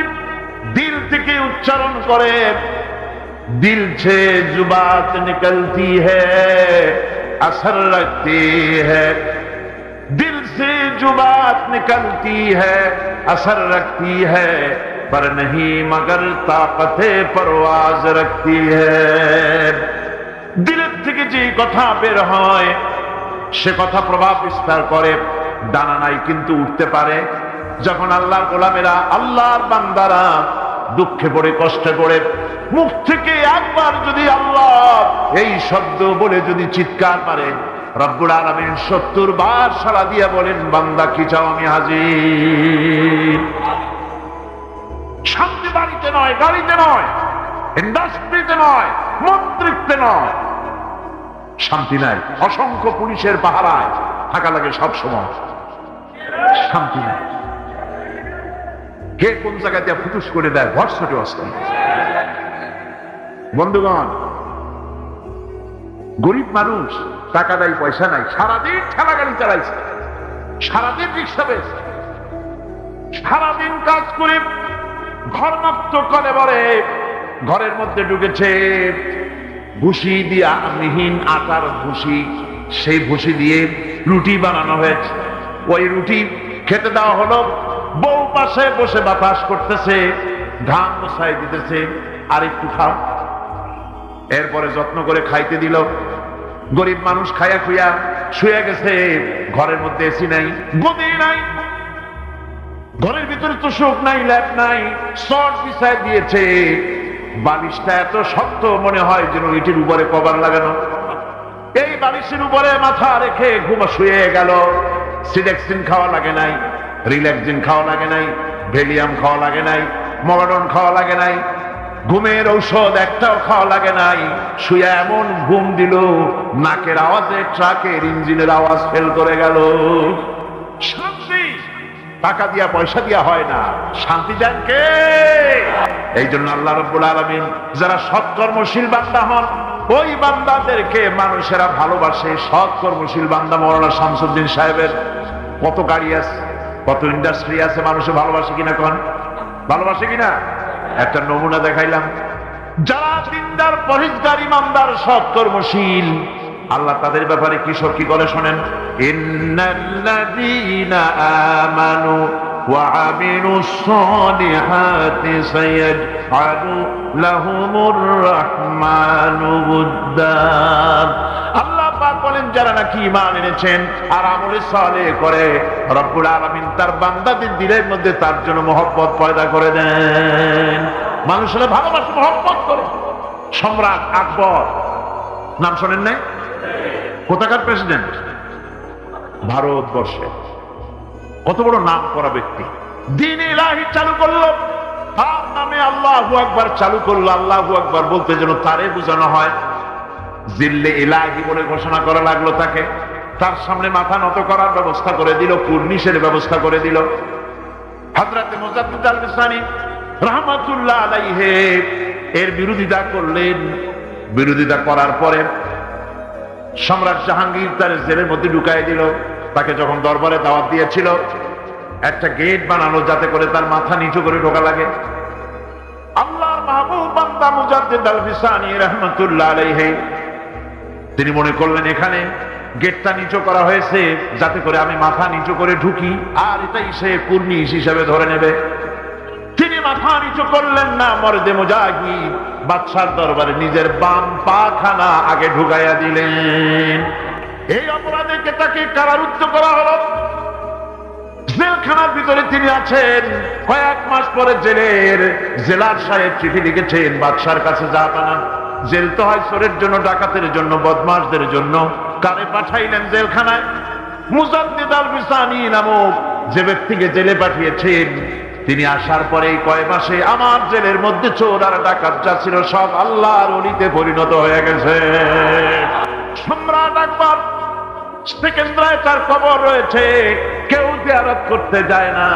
দিল থেকে উচ্চারণ করে, दिल से जुबात निकलती है असर रखती है, दिल से जुबात निकलती है असर रखती है, पर नहीं मगर ताकते परवाज रखती है। दिलेर থেকে যে কথা বের হয় সে কথা প্রভাব বিস্তার করে, ডানা নাই কিন্তু উঠতে পারে। যখন আল্লাহর গোলামেরা, আল্লাহর বান্দারা দুঃখে পড়ে, কষ্টে পড়ে মুখ থেকে একবার যদি আল্লাহ এই শব্দ বলে যদি চিৎকার মারে, রব্বুল আলামিন 70 বার সাড়া দিয়ে বলেন, বান্দা কি চাও, আমি হাজির। শান্তি বাড়িতে নয়, গাড়িতে নয়, ইন্ডাস্ট্রিতে নয়, মন্ত্রিত্বে নয়, শান্তি নাই। অসংখ্য পুলিশের পাহারায় থাকা লাগে সব সময়, শান্তি নাই। কে কোন জায়গা দিয়ে ফুটুস করে দেয়, ভরসটে অস্থায়ী। বন্ধুগণ, গরিব মানুষ, টাকা নাই, পয়সা নাই, সারাদিন ঠেলা গাড়ি চালাইছে, সারাদিন রিক্সা পেয়েছে, সারাদিন কাজ করে ঘর নষ্ট করে বলে, ঘরের মধ্যে ঢুকেছে ভুসি দিয়া, মিহিন আটার ভুসি, সেই ভুসি দিয়ে রুটি বানানো হয়েছে। ওই রুটি খেতে দেওয়া হলো, বউ পাশে বসে বাতাস করতেছে, ঘাম মোছাই দিতেছে, আর একটু খাও। এরপরে যত্ন করে খাইতে দিল। গরিব মানুষ খাইয়া খুইয়া শুয়ে গেছে, ঘরের মধ্যে এসি নাই, গদি নাই, ঘরের ভিতরে তো সুখ নাই, ল্যাপ নাই, শর্ট বিছায় দিয়েছে। বালিশটা এত শক্ত মনে হয় যেন ইটের উপরে কভার লাগানো। এই বালিশের উপরে মাথা রেখে ঘুমা শুয়ে গেল। সিডেক্সিন খাওয়া লাগে নাই, রিল্যাক্সিন খাওয়া লাগে নাই, ভ্যালিয়াম খাওয়া লাগে নাই, মগডন খাওয়া লাগে নাই, ঘুমের ঔষধ একটাও খাওয়া লাগে নাই, শুয়ে এমন ঘুম দিল নাকের আওয়াজে ট্রাকের ইঞ্জিনের আওয়াজ ফেল করে গেল। শান্তি টাকা দিয়া পয়সা দিয়া হয় না, শান্তি দেন কে? এই জন্য আল্লাহ রাব্বুল আলামিন যারা সৎকর্মশীল বান্দা হন ওই বান্দাদেরকে মানুষেরা ভালোবাসে। সৎকর্মশীল বান্দা মৌলানা শামসুদ্দিন সাহেবের কত গাড়ি আছে, কত ইন্ডাস্ট্রি আছে, মানুষে ভালোবাসে কিনা কোন? ভালোবাসে কিনা? একটা নমুনা দেখাইলাম। যারা দিনদার পরহেজগার ইমানদার সৎকর্মশীল আল্লাহ তাদের ব্যাপারে কি করে শোনেন। ইন্নাল্লাযীনা আমানু ওয়া আমিলুস সালিহাতি সায়াজআলু লাহুমুর রাহমানু উদ্দা। আল্লাহ পাক বলেন যারা নাকি ঈমান এনেছেন আর আমলে সালেহ করে রব্বুল আলামিন তার বান্দাদের দিলের মধ্যে তার জন্য মহব্বত পয়দা করে দেন। মানুষেরা ভালোবাসে, মহব্বত করে। সম্রাট আকবর নাম শোনেন নাই? কোথাকার প্রেসিডেন্ট? ভারতবর্ষে। কত বড় নাম করা ব্যক্তি, দ্বীন ইলাহি চালু করলো, তার নামে আল্লাহু আকবার চালু করলো। আল্লাহু আকবার বলতে যেন তারে বোঝানো হয়। জিল্লে ইলাহি বলে ঘোষণা করা লাগলো তাকে। তার সামনে মাথা নত করার ব্যবস্থা করে দিল, কুর্নিশের ব্যবস্থা করে দিল। হযরত মুজাদ্দিদ আল বিসানি রাহমাতুল্লাহ আলাইহি এর বিরোধিতা করলেন। বিরোধিতা করার পরে সম্রাট জাহাঙ্গীর তার জেলের মধ্যে ঢুকাই দিল। তাকে যখন দরবারে দাওয়াত দিয়েছিল একটা গেট বানানো যাতে করে তার মাথা নিচু করে ঢোকা লাগে। আল্লাহর মাহবুব বান্দা মুজাদ্দিদ আল বিসানি রাহমাতুল্লাহ আলাইহি তিনি মনে করলেন এখানে গেটটা নিচু করা হয়েছে যাতে করে আমি মাথা নিচু করে ঢুকি আর এটাই সে কুর্নিশ হিসেবে ধরে নেবে। তিনি মাথা নিচু করলেন না, মর্দে মুজাহিদ বাদশার দরবারে নিজের বাম পাখানা আগে ঢুকাইয়া দিলেন। এই অপরাধে তাকে কারারুদ্ধ করা হলো। জেলখানার ভিতরে তিনি আছেন। কয়েক মাস পরে জেলার সাহেব চিঠি লিখেছেন বাদশার কাছে, যা পানা জেল তো হয় চোরের জন্য, ডাকাতের জন্য, বদমাশদের জন্য। কারে পাঠাইলেন জেলখানায়? মুজাদ্দিদ আল বিসানি নামক যে ব্যক্তিকে জেলে পাঠিয়েছেন। তিনি আসার পরে কয় মাসে আমার জেলের মধ্যে চোর আর ডাকাত যা ছিল সব আল্লাহর ওলিতে পরিণত হয়ে গেছে। সম্রাট আকবর সেকেন্দ্রায় তার কবর রয়েছে, কেউ জিয়ারত করতে যায় না।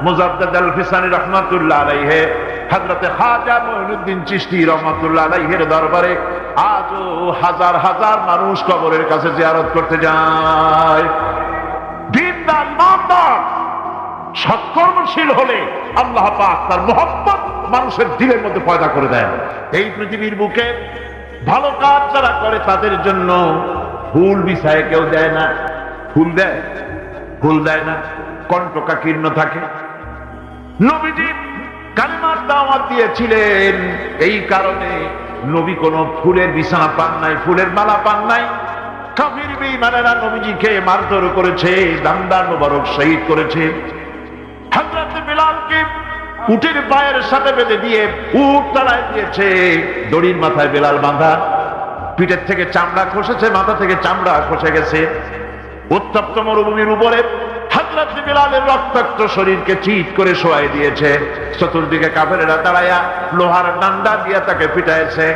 মুজাদ্দিদ আল বিসানি রাহমাতুল্লাহ আলাইহি হযরতে খাজা মুঈনুদ্দিন চিশতি রাহমাতুল্লাহ আলাইহির দরবারে আজও হাজার হাজার মানুষ কবরের কাছে জিয়ারত করতে যায়। দিনদার ইমানদার সৎকর্মশীল হলে আল্লাহ পাক তার মহব্বত মানুষের দিলের মধ্যে পয়দা করে দেন। এই পৃথিবীর বুকে ভালো কাজ যারা করে তাদের জন্য ফুল বিছায় কেউ দেয় না। ফুল দেয়? ফুল দেয় না, কণ্ঠকা কীর্ণ থাকে। নবীজি কালিমার দাওয়াত দিয়েছিলেন, এই কারণে নবী কোনো ফুলের বিছানা পান নাই, ফুলের মালা পান নাই। কাফির বেঈমানেরা নবীজিকে মারধর করেছে, দান্দার মোবারক শহীদ করেছে। হযরত বিলালকে উটের পায়ের সাথে বেঁধে দিয়ে উট তাড়ায় দিয়েছে, দড়ির মাথায় বেলাল বাঁধা। পিঠের থেকে চামড়া খসেছে, মাথা থেকে চামড়া খসে গেছে। উত্তপ্ত মরুভূমির উপরে হযরত বিলালের রক্তাক্ত শরীরকে চিৎ করে শোয়াই দিয়েছে। চতুর্দিকে কাফেরেরা দাঁড়ায়া লোহার ডান্ডা দিয়ে তাকে পিটাইছে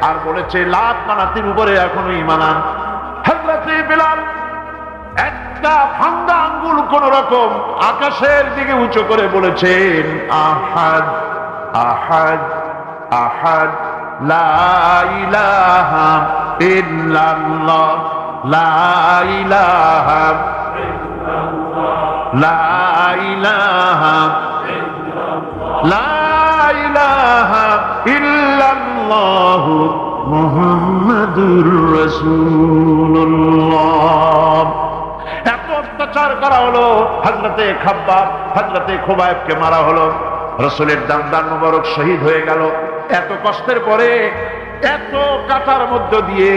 আর বলেছে লাত মানাতির উপরে এখনো ঈমান আন। হযরত বিলাল একটা ভাঙ্গা আঙ্গুল কোন রকম আকাশের দিকে উঁচু করে বলেছেন আহাদ আহাদ আহাদ লা ইলাহা ইল্লাল্লাহ লা ইলাহা লা ইলাহা লা ইলাহা ইল্লাল্লাহু মুহাম্মাদুর রাসূলুল্লাহ। এত অত্যাচার করা হলো, হযরতে খাব্বাব হযরতে খুবাইবকে মারা হলো, রাসূলের দান্দার মোবারক শহীদ হয়ে গেল। এত কষ্টের পরে এত কাটার মধ্য দিয়ে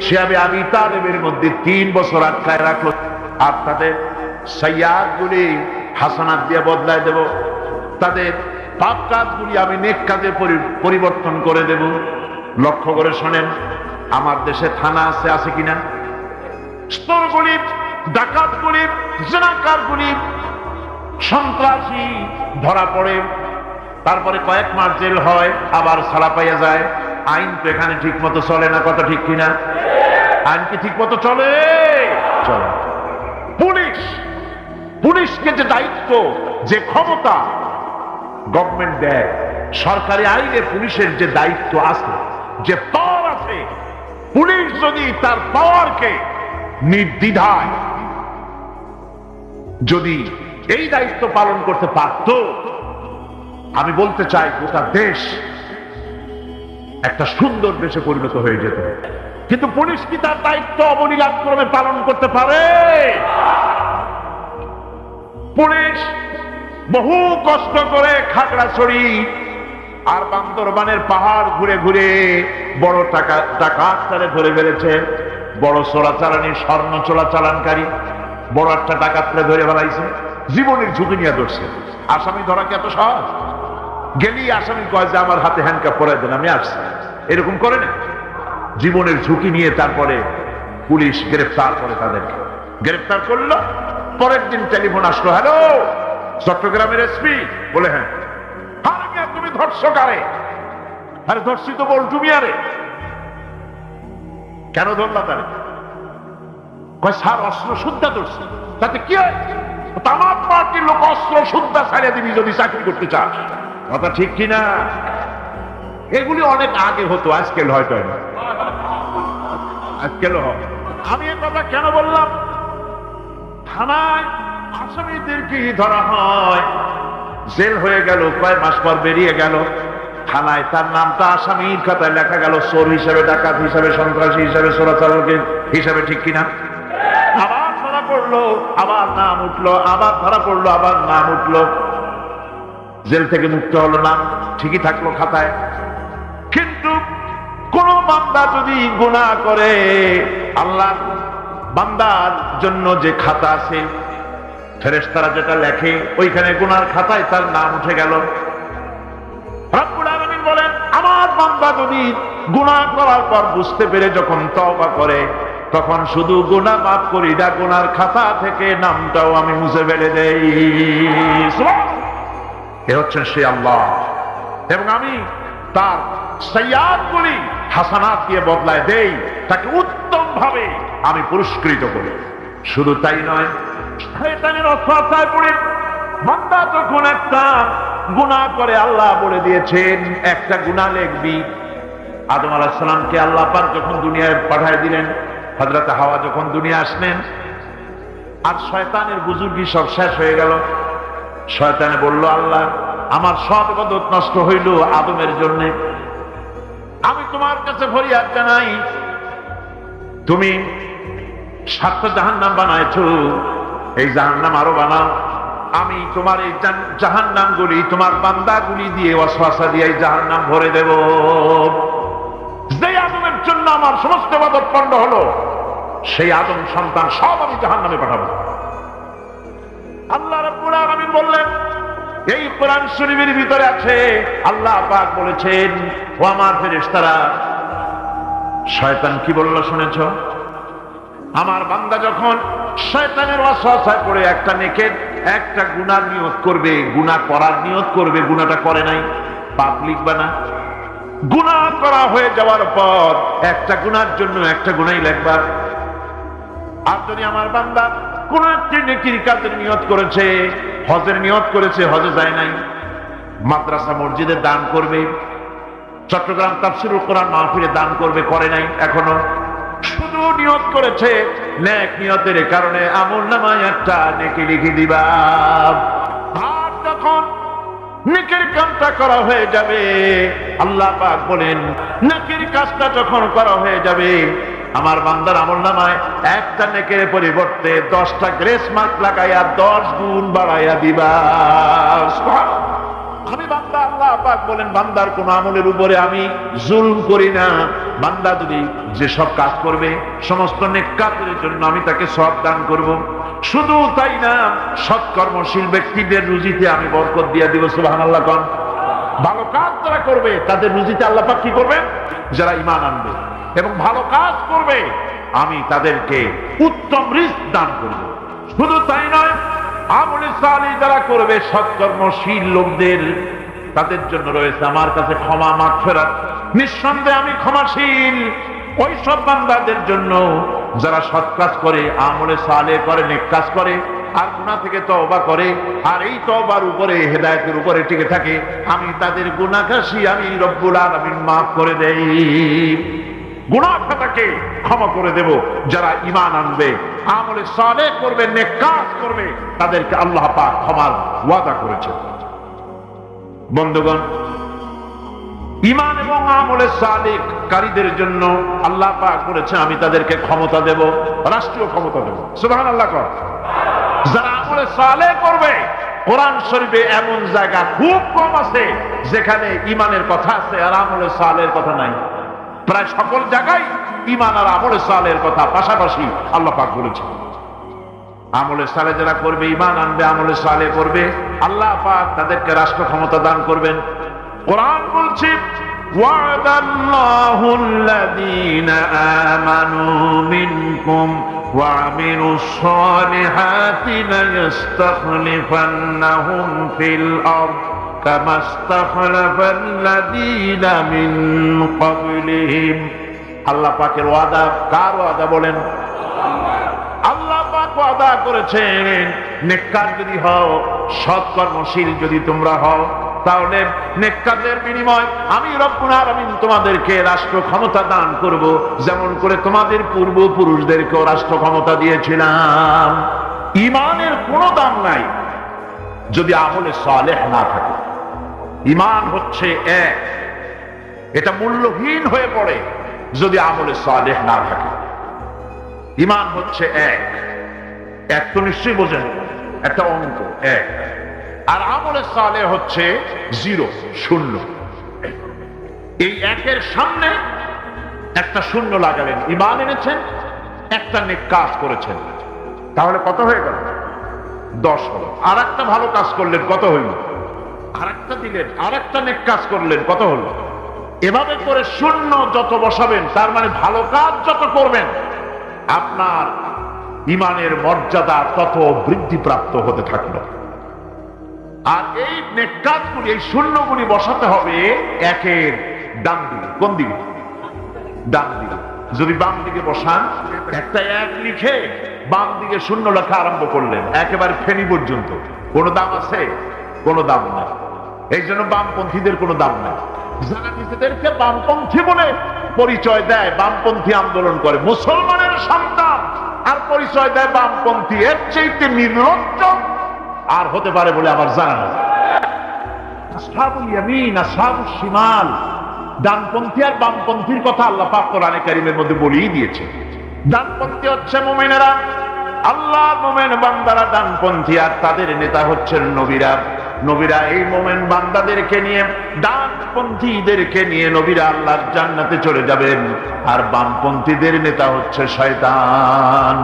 শিয়াবে আবি তালেবের মধ্যে 3 বছর আটকায় রাখলো। আর তাদের সাইয়্যাদ গুলি হাসানাত দিয়ে বদলায় দেব, তাদের পাপ কাজগুলি আমি নেক কাজে পরিবর্তন করে দেব। লক্ষ্য করে শোনেন, আমার দেশে থানা আছে কিনা? স্তরগুলি, ডাকাতগুলি, জিনাকারগুলি, সন্ত্রাসী ধরা পড়ে, তারপরে কয়েক মাস জেল হয়, আবার ছাড়া পাইয়া যায়। আইন তো এখানে ঠিক মতো চলে না, কথা ঠিক কিনা? আইন কি ঠিক মতো চলে? চলে। পুলিশকে যে দায়িত্ব, যে ক্ষমতা গভর্নমেন্ট দেয়, সরকারি আইনে পুলিশের যে দায়িত্ব আছে, যে পাওয়ার আছে, পুলিশ যদি তার পাওয়ারকে নির্দ্বিধায় যদি এই দায়িত্ব পালন করতে পারত, আমি বলতে চাই গোটা দেশ একটা সুন্দর দেশে পরিণত হয়ে যেত। কিন্তু পুলিশ কি তার দায়িত্ব অবলীলাক্রমে পালন করতে পারে? পুলিশ বহু কষ্ট করে খাগড়াছড়ি আর বান্দরবানের পাহাড় ঘুরে ঘুরে বড় ডাকাতরে ধরে ফেলেছে। বড় চোরাচালানি, স্বর্ণ চোরাচালানকারী বড় একটা ডাকাতরে ধরে ফেলাইছে, জীবনের ঝুঁকি নিয়ে ধরছে। আসামি ধরা কি এত সহজ? গেলি আসামি কয় যে আমার হাতে হ্যান্ডকাপ পরাই দেন, আমি আসছি, এরকম করে না। জীবনের ঝুঁকি নিয়ে তারপরে পুলিশ গ্রেফতার করে, তাদেরকে গ্রেফতার করলো। পরের দিন টেলিফোন আসলো, হ্যালো চট্টগ্রামের এসপি? বলে হ্যাঁ। তুমি ধরছো কারে? আরে ধরছি তো বল তুমি। আরে কেন ধরলা তারে? কয় স্যার অস্ত্র শুদ্ধা ধরছি। তাতে কি হয়? তামাক পার্টির লোক অস্ত্র শুদ্ধা ছাড়িয়ে দিবি যদি চাকরি করতে চাস, কথা ঠিক কিনা? এগুলি অনেক আগে হতো, আজকাল হয়তো না, আজকাল হয়। আমি এ কথা কেন বললাম? থানায় আসামিদেরকে ধরা হয়, জেল হয়ে গেল, কয় মাস পর বেরিয়ে গেল। থানায় তার নামটা আসামির খাতায় লেখা গেল, চোর হিসাবে, ডাকাত হিসাবে, সন্ত্রাসী হিসাবে, চোরাচালাক হিসাবে, ঠিক কিনা? আবার ধরা পড়লো, আবার নাম উঠলো, আবার ধরা পড়লো, আবার নাম উঠলো। জেল থেকে মুক্ত হলো, নাম ঠিকই থাকলো খাতায়। কিন্তু কোন বান্দা যদি গুনাহ করে, আল্লাহ বান্দার জন্য যে খাতা আছে, ফেরেশতারা যেটা লেখে, ওইখানে গুনার খাতায় তার নাম উঠে গেল। রব্বুল আলামিন বলেন, আমার বান্দা যদি গুনাহ করার পর বুঝতে পেরে যখন তওবা করে, তখন শুধু গুনাহ মাফ করি না, গুনার খাতা থেকে নামটাও আমি মুছে ফেলে দেই। এ হচ্ছেন সে আল্লাহ। এবং আমি তার সাইয়্যাতগুলি হাসানাত দিয়ে বদলায় দেই, তাকে উত্তম ভাবে আমি পুরস্কৃত করি। শুধু তাই নয়, শয়তানের অসহায় পড়ে বান্দা যখন একটা গুনাহ করে, আল্লাহ বলে দিয়েছেন একটা গুনাহ লিখবি। আদম আলাইহিস সালামকে আল্লাহ পাক যখন দুনিয়ায় পাঠিয়ে দিলেন, হযরত হাওয়া যখন দুনিয়া আসলেন, আর শয়তানের বুজুর্গি সব শেষ হয়ে গেল। শয়তানে বলল, আল্লাহ আমার সব ইবাদত নষ্ট হইল আদমের জন্য, আমি তোমার কাছে ফরিয়াদ জানাই, তুমি 7টা জাহান্নাম বানাইছো, এই জাহান্নাম আরো বানাও। আমি তোমার এই জাহান্নামগুলি তোমার বান্দাগুলি দিয়ে, ওয়াসওয়াসা দিয়ে এই জাহান্নাম ভরে দেব। যে আদমের জন্য আমার সমস্ত ইবাদত পণ্ড হলো, সেই আদম সন্তান সব আমি জাহান্নামে পাঠাবো। আল্লাহ রাব্বুল আলামিন বললেন, এই কোরআন শরীফের ভিতরে আছে, আল্লাহ পাক বলেছেন, ও আমার ফেরেশতারা, শয়তান কি বলল শুনেছো? আমার বান্দা যখন শয়তানের ওয়াসওয়াসায় পড়ে একটা নেকের একটা গুনাহ নিয়ত করবে, গুনাহ করার নিয়ত করবে, গুনাহটা করে নাই, পাপ লিখবা না। গুনাহ করা হয়ে যাওয়ার পর একটা গুনার জন্য একটা গুনাহই লিখবা। আর যদি আমার বান্দা কোন একটি নেকির কাজের নিয়ত করেছে, হজের নিয়ত করেছে, হজে যায় নাই, মাদ্রাসা মসজিদে দান করবে, চট্টগ্রাম তাফসীরুল কোরআন মাহফিলে দান করবে, করে নাই এখনো, শুধু নিয়ত করেছে, নেক নিয়তের কারণে আমলনামায় একটা নেকি লিখে দিবা। আর যখন নেকের কাজটা করা হয়ে যাবে, আল্লাহ পাক বলেন, নেকের কাজটা যখন করা হয়ে যাবে, আমার বান্দার আমলনামায় একটা নেকের পরিবর্তে 10টা গ্রেস মার্ক লাগাইয়া 10 গুণ বাড়াইয়া দিবা। আমি বান্দা, আল্লাহ পাক বলেন, বান্দার কোন আমলের উপরে আমি জুলুম করি না। বান্দা যদি যে সব কাজ করবে, সমস্ত নেক কাজের জন্য আমি তাকে সওয়াব দান করব। শুধু তাই না, সৎকর্মশীল ব্যক্তিদের রুজিতে আমি বরকত দিয়ে দিব। সুবহানাল্লাহ কোন। ভালো কাজ যারা করবে তাদের রুজিতে আল্লাহ পাক কি করবেন? যারা ঈমান আনবে এবং ভালো কাজ করবে, আমি তাদেরকে উত্তম রিজক দান করব। শুধু তাই নয়, আমলে সালিহ যারা করবে, সৎকর্মশীল লোকদের, তাদের জন্য রয়েছে আমার কাছে ক্ষমা মাগফিরাত। নিঃসন্দেহে আমি ক্ষমাশীল ওই সব বান্দাদের জন্য যারা সৎ কাজ করে, আমলে সালেহ করে, নেক কাজ করে, আর গুনাহ থেকে তওবা করে, আর এই তওবার উপরে, হেদায়েতের উপরে টিকে থাকে। আমি তাদের গুনাহ খাসি আমি রব্বুল আলামিন মাফ করে দেই। গুনাহ খাতাকে ক্ষমা করে দেব। যারা ঈমান আনবে, আমলে সালেহ করবে, নেক কাজ করবে, তাদেরকে আল্লাহ পাক ক্ষমার ওয়াদা করেছেন। বন্ধুগণ, ঈমান এবং আমলে সালেহ কারীদের জন্য আল্লাহ পাক বলেছেন আমি তাদেরকে ক্ষমতা দেব, রাষ্ট্রীয় ক্ষমতা দেব। সুবহানাল্লাহ। যারা আমলে সালেহ করবে, কোরআন শরীফে এমন জায়গা খুব কম আছে যেখানে ঈমানের কথা আছে আর আমলে সালেহের কথা নাই। প্রায় সকল জায়গায় ঈমান আর আমলে সালেহের কথা পাশাপাশি আল্লাহ পাক বলেছেন। আমলে সালেহ যারা করবে, ঈমান আনবে, আমলে সালেহ করবে, আল্লাহ পাক তাদেরকে রাষ্ট্র ক্ষমতা দান করবেন। কোরআন বলছে ওয়াদাল্লাহুল্লাযীনা আমানু মিনকুম ওয়া আমিলুস সালিহাতি লায়াস্তাখলিফান্নাহুম ফিল আরদ কামা ইসতাখলাফাল্লাযীনা মিন ক্বাবলিহিম। আল্লাহ পাকের ওয়াদা, কার ওয়াদা বলেন? আল্লাহ পাক ওয়াদা করেছেন নেককার যদি হও, সৎকর্মশীল যদি তোমরা হও, তাহলে নেককারদের বিনিময় আমি রব্বুল আলামিন তোমাদেরকে রাষ্ট্র ক্ষমতা দান করব, যেমন করে তোমাদের পূর্বপুরুষদেরকেও রাষ্ট্র ক্ষমতা দিয়েছিলাম। ঈমানের কোনো দাম নাই যদি আমলে সালেহ না থাকে। ঈমান হচ্ছে এক, এটা মূল্যহীন হয়ে পড়ে যদি আমলে সালেহ না থাকে। ঈমান হচ্ছে এক, এক তো নিশ্চয়ই বোঝেন, একটা অঙ্ক এক, আর আমলে সালেহ হচ্ছে জিরো, শূন্য। এই একের সামনে একটা শূন্য লাগালেন, ঈমান এনেছেন, একটা নেক কাজ করেছেন, তাহলে কত হয়ে গেল? 10 হলো। আর একটা ভালো কাজ করলেন, কত হইল? আর একটা দিলেন, আর একটা নেক কাজ করলেন, কত হলো? এভাবে করে শূন্য যত বসাবেন, তার মানে ভালো কাজ যত করবেন, আপনার ঈমানের মর্যাদা তত বৃদ্ধিপ্রাপ্ত হতে থাকলো। আর এই নেক কাজগুলি, এই শূন্যগুলি বসাতে হবে একের ডান দিকে। কোন দিকে? ডান দিকে। যদি বাম দিকে বসান, একটা এক লিখে বাম দিকে শূন্য লেখা আরম্ভ করলেন, একেবারে ফেনি পর্যন্ত, কোনো দাম আছে? কোনো দাম নাই। এই জন্য বামপন্থীদের কোনো দাম নাই। যারা নিজেদেরকে বামপন্থী বলে পরিচয় দেয়, বামপন্থী আন্দোলন করে, মুসলমানের সন্তান আর পরিচয় দেয় বামপন্থী, এর চাইতে নির্লজ্জ আর হতে পারে বলে আমার জানা নেই। আসহাবুল ইয়ামিন, আসহাবুশ শিমাল, ডানপন্থী আর বামপন্থীর কথা আল্লাহ পাক কোরআনে কারীমের মধ্যে বলেই দিয়েছে। ডানপন্থী হচ্ছে মুমিনেরা, আল্লাহর মুমিন বান্দারা ডানপন্থী, আর তাদের নেতা হচ্ছেন নবীরা। নবীরা এই মুমিন বান্দাদেরকে নিয়ে, ডানপন্থীদেরকে নিয়ে নবীরা আল্লাহর জান্নাতে চলে যাবেন, আর বামপন্থীদের নেতা হচ্ছে শয়তান।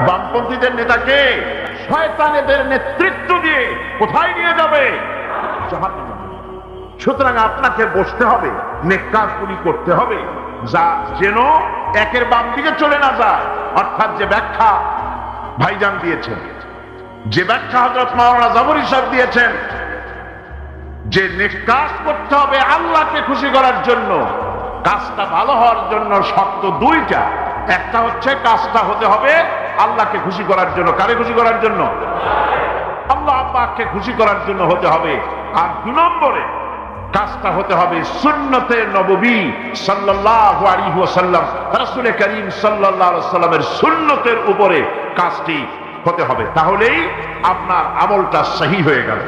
বামপন্থীদের নেতাকে শয়তান এদের নেতৃত্ব দিয়ে কোথায় নিয়ে যাবে? জাহান্নামে। সুতরাং আপনাকে বসতে হবে, নেক কাজগুলি করতে হবে, যা যেন একের বাম দিকে চলে না যায়। অর্থাৎ যে ব্যাখ্যা ভাইজান দিয়েছেন, যে ব্যাখ্যা হযরত মাওলানা জাবরী সাহেব দিয়েছেন, যে নেক কাজ করতে হবে আল্লাহকে খুশি করার জন্য, কাজটা ভালো হওয়ার জন্য শর্ত দুইটা। একটা হচ্ছে কাজটা হতে হবে আল্লাহকে খুশি করার জন্য। কারে খুশি করার জন্য? আল্লাহ পাককে খুশি করার জন্য হতে হবে। আর 2 নম্বরে কাজটা হতে হবে সুন্নতে নববী সাল্লাল্লাহু আলাইহি ওয়াসাল্লাম, রাসূল করিম সাল্লাল্লাহু আলাইহি ওয়াসাল্লামের সুন্নতের উপরে কাজটি হতে হবে। তাহলেই আপনার আমলটা সহি হয়ে গেল।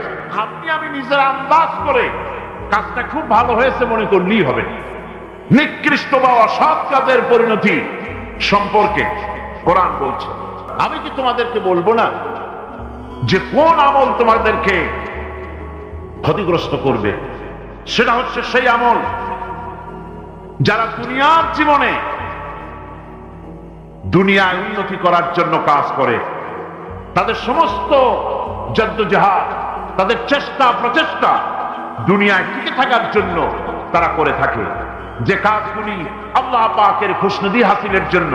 আপনি আমি নিজের আন্দাজ করে কাজটা খুব ভালো হয়েছে মনে করলেই হবে না। নিকৃষ্ট বা অসৎ কাজের পরিণতি সম্পর্কে কোরআন বলছে। আমি কি তোমাদেরকে বলবো না যে কোন আমল তোমাদেরকে ক্ষতিগ্রস্ত করবে? সেটা হচ্ছে সেই আমল যারা দুনিয়ার জীবনে দুনিয়ায় উন্নতি করার জন্য কাজ করে, তাদের সমস্ত জদ্দোজাহাদ, তাদের চেষ্টা প্রচেষ্টা দুনিয়ায় টিকে থাকার জন্য তারা করে থাকে। যে কাজগুলি আল্লাহ পাকের খুশনুদি হাসিলের জন্য,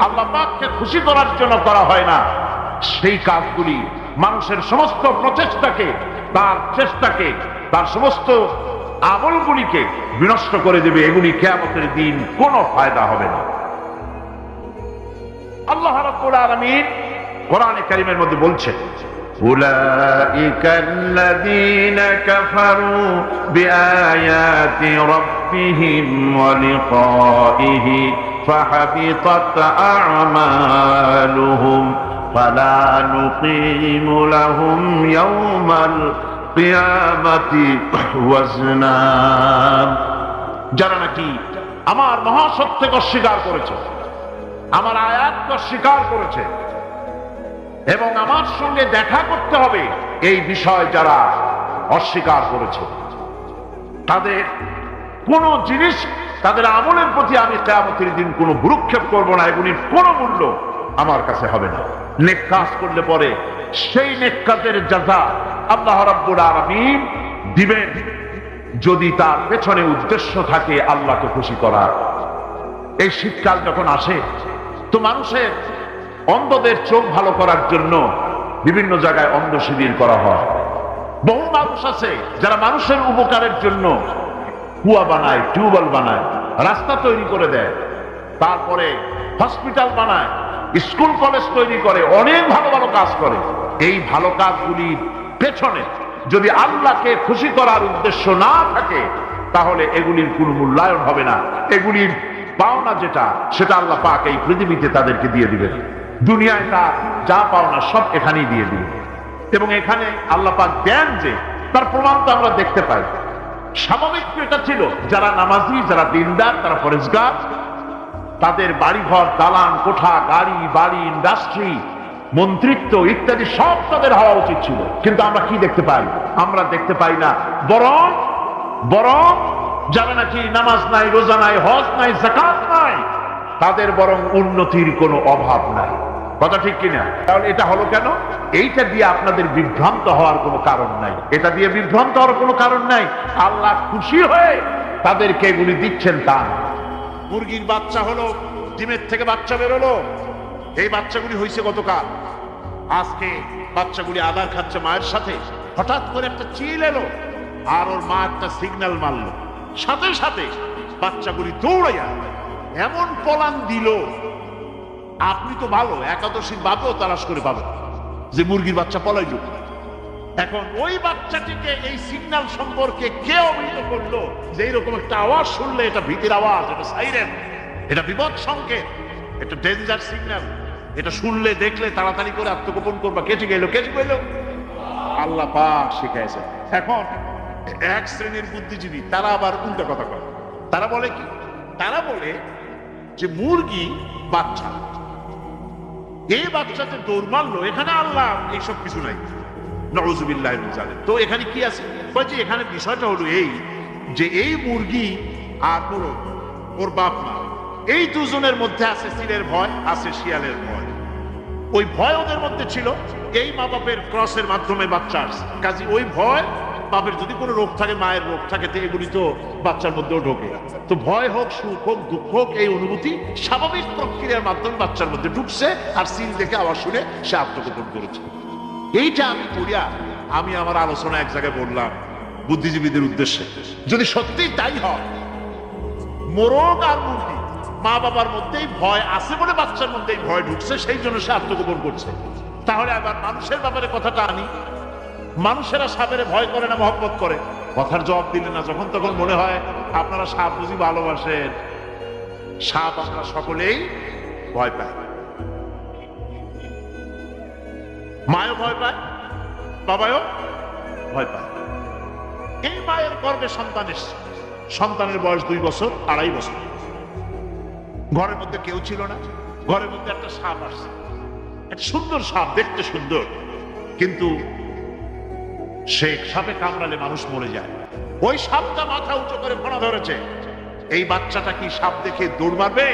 আল্লাহ পাককে খুশি করার জন্য করা হয় না, সেই কাজগুলি মানুষের সমস্ত প্রচেষ্টাকে, তার চেষ্টাকে, তার সমস্ত আমলগুলিকে বিনষ্ট করে দেবে, এগুলি কিয়ামতের দিন কোনো ফায়দা হবে না। আল্লাহ রাব্বুল আলামিন কোরআনে কারীমের মধ্যে বলছেন, উলাইকা আল্লাযীনা কাফারু বিআয়াতি রাব্বিহিম ওয়া লিকাইহি ফাহাবিতাত আ'মালুহুম ফালা নুকিমু লাহুম ইয়াওমাল কিয়ামাতি ওয়াজনা। যারা নাকি আমার মহাসত্যকে অস্বীকার করেছে, আমার আয়াতকে অস্বীকার করেছে এবং আমার সঙ্গে দেখা করতে হবে এই বিষয় যারা অস্বীকার করেছে, তাদের কোন জিনিস, তাদের আমলের প্রতি আমি কিয়ামতের দিন কোনো ভ্রুক্ষেপ করব না, এগুলির কোনো মূল্য আমার কাছে হবে না। নেক কাজ করলে পরে সেই নেক কাজের জাযা আল্লাহ রাব্বুল আলামিন দিবেন, যদি তার পেছনে উদ্দেশ্য থাকে আল্লাহকে খুশি করার। এই শীতকাল যখন আসে তো মানুষের অন্ধদের চোখ ভালো করার জন্য বিভিন্ন জায়গায় অন্ধ শিবির করা হয়। বহু মানুষ আছে যারা মানুষের উপকারের জন্য কুয়া বানায়, টিউবওয়েল বানায়, রাস্তা তৈরি করে দেয়, তারপরে হসপিটাল বানায়, স্কুল কলেজ তৈরি করে, অনেক ভালো ভালো কাজ করে। এই ভালো কাজগুলির পেছনে যদি আল্লাহকে খুশি করার উদ্দেশ্য না থাকে তাহলে এগুলির কোনো মূল্যায়ন হবে না। এগুলির পাওনা যেটা, সেটা আল্লাহ পাক এই পৃথিবীতে তাদেরকে দিয়ে দিবেন। দুনিয়ায় তার যা পাওনা সব এখানেই দিয়ে দিবেন এবং এখানে আল্লাহ পাক দেন যে তার প্রমাণ তো আমরা দেখতে পাই। স্বাভাবিক এটা ছিল, যারা নামাজি, যারা দিনদার, তারা পরেজগার, তাদের বাড়িঘর, দালান কোঠা, গাড়ি বাড়ি, ইন্ডাস্ট্রি, মন্ত্রিত্ব ইত্যাদি সব তাদের হওয়া উচিত ছিল। কিন্তু আমরা কি দেখতে পাই? আমরা দেখতে পাই না। বরং বরং যারা নাকি নামাজ নাই, রোজা নাই, হজ নাই, যাকাত নাই, তাদের বরং উন্নতির কোনো অভাব নাই। কথা ঠিক কিনা? তাহলে এটা হলো কেন? এইটা দিয়ে আপনাদের বিভ্রান্ত হওয়ার কোনো কারণ নাই। এটা দিয়ে বিভ্রান্ত হওয়ার কোনো কারণ নাই। আল্লাহ খুশি হয়ে তাদেরকে এগুলি দিচ্ছেন তা না। মুরগির বাচ্চা হলো, ডিমের থেকে বাচ্চা বেরোলো, এই বাচ্চাগুলি হয়েছে গতকাল, আজকে বাচ্চাগুলি আদার খাচ্ছে মায়ের সাথে। হঠাৎ করে একটা চিল এলো আর ওর মা একটা সিগন্যাল মারলো, সাথে সাথে বাচ্চাগুলি দৌড়াইয়া এমন পলান দিল, আপনি তো ভালো একাদশীর বাদেও তালাশ করে পাবেন যে মুরগির বাচ্চা পলাইল। এখন ওই বাচ্চাটিকে এই সিগন্যাল সম্পর্কে কে অবহিত করলো যে এইরকম একটা আওয়াজ শুনলে এটা ভীতির আওয়াজ, এটা সাইরেন, এটা বিপদ সংকেত, এটা ডেঞ্জার সিগন্যাল, এটা শুনলে দেখলে তাড়াতাড়ি করে আত্মগোপন করবা। কে শিখাইলো? কে শিখাইলো? আল্লাহ পাক শিখাইছে। এখন এক শ্রেণীর বুদ্ধিজীবী তারা আবার উল্টা কথা বলে। তারা বলে কি? তারা বলে যে মুরগি বাচ্চা, এই বাচ্চাতে দৌড় মারলো, এখানে আল্লাহ এইসব কিছু নাই, নাউযুবিল্লাহ মিন যালিক। তো এখানে কি আছে? বলছে এখানে বিষয়টা হলো এই যে এই মুরগি আর ওর বাপ মা, এই দুজনের মধ্যে আছে চিলের ভয়, আছে শিয়ালের ভয়। ওই ভয় ওদের মধ্যে ছিল, এই মা বাপের ক্রসের মাধ্যমে বাচ্চা আসছে। কাজে ওই ভয়, বাপের যদি কোনো রোগ থাকে, মায়ের রোগ থাকে, তো এগুলি তো বাচ্চার মধ্যেও ঢোকে। তো ভয় হোক, সুখ হোক, দুঃখ হোক, এই অনুভূতি স্বাভাবিক প্রক্রিয়ার মাধ্যমে বাচ্চার মধ্যে ঢুকছে, আর সিল দেখে আওয়াজ শুনে সে আত্মগোপন করেছে। এইটা আমি করিয়া আমি আমার আলোচনা এক জায়গায় বললাম বুদ্ধিজীবীদের উদ্দেশ্যে, যদি সত্যিই তাই হয়, মোরগ আর মুরগি মা বাবার মধ্যেই ভয় আছে বলে বাচ্চার মধ্যেই ভয় ঢুকছে, সেই জন্য সে আত্মগোপন করছে। তাহলে আবার মানুষের ব্যাপারে কথাটা আনি, মানুষেরা সাপের ভয় করে না মহব্বত করে? কথার জবাব দিলে না, যখন তখন মনে হয় আপনারা সাপ বুঝি ভালোবাসেন। সাপ আমরা সকলেই ভয় পাই, মায়ও ভয় পায়, বাবাও ভয় পায়। এই মায়ের গর্ভে সন্তান এসছে, সন্তানের বয়স 2 বছর, 2.5 বছর, ঘরের মধ্যে কেউ ছিল না, ঘরের মধ্যে একটা সাপ আসছে, একটা সুন্দর সাপ, দেখতে সুন্দর, কিন্তু সে সাপে কামড়ালে মানুষ মরে যায়। ওই সাপটা মাথা উঁচু করে ফোনা ধরেছে। এই বাচ্চাটা কি সাপ দেখে দৌড় মারবে,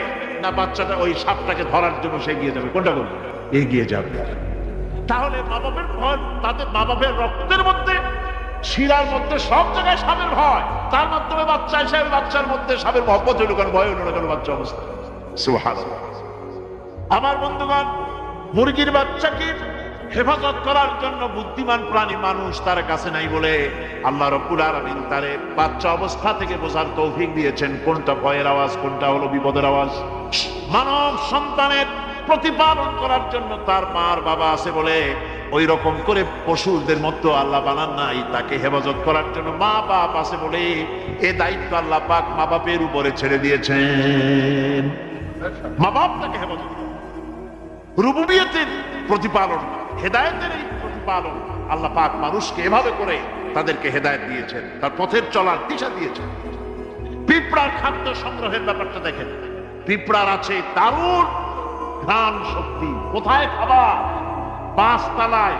না বাচ্চাটা ওই সাপটাকে ধরার জন্য সে এগিয়ে যাবে? কোনটা করবে? এগিয়ে যাবে। তাহলে মা বাপের ভয়, তাদের মা বাপের রক্তের মধ্যে, শিরার মধ্যে সব জায়গায় সাপের ভয়, তার মাধ্যমে বাচ্চা এসে বাচ্চার মধ্যে সাপের মহব্বত হইল কেন, ভয় হইল না কেন বাচ্চা অবস্থা? সুবহানাল্লাহ। আমার বন্ধুগণ, মুরগির বাচ্চাকে হেফাজত করার জন্য বুদ্ধিমান প্রাণী মানুষ তার কাছে নাই বলে আল্লাহ রাব্বুল আলামিন তারে বাচ্চা অবস্থা থেকে বোঝার তৌফিক দিয়েছেন কোনটা ভয়ের আওয়াজ, কোনটা হলো বিপদের আওয়াজ। মানব সন্তানের প্রতিপালন করার জন্য তার মার বাবা আছে বলে ওই রকম করে পশুদের মধ্যে আল্লাহ বানান নাই, তাকে হেফাজত করার জন্য মা বাপ আছে বলে এ দায়িত্ব আল্লাহ পাক মা বাপের উপরে ছেড়ে দিয়েছেন। মা বাপ তাকে হেফাজত, রুবুবিয়তের প্রতিপালন, হেদায়েতের এই প্রতিপালন আল্লাহ পাক মানুষকে এভাবে করে তাদেরকে হেদায়েত দিয়েছেন, তার পথের চলার দিশা দিয়েছেন। পিঁপড়ার খাদ্য সংগ্রহের ব্যাপারটা দেখেন, পিঁপড়ার আছে দারুণ ঘ্রাণ শক্তি। কোথায় খাবা? 5 তলায়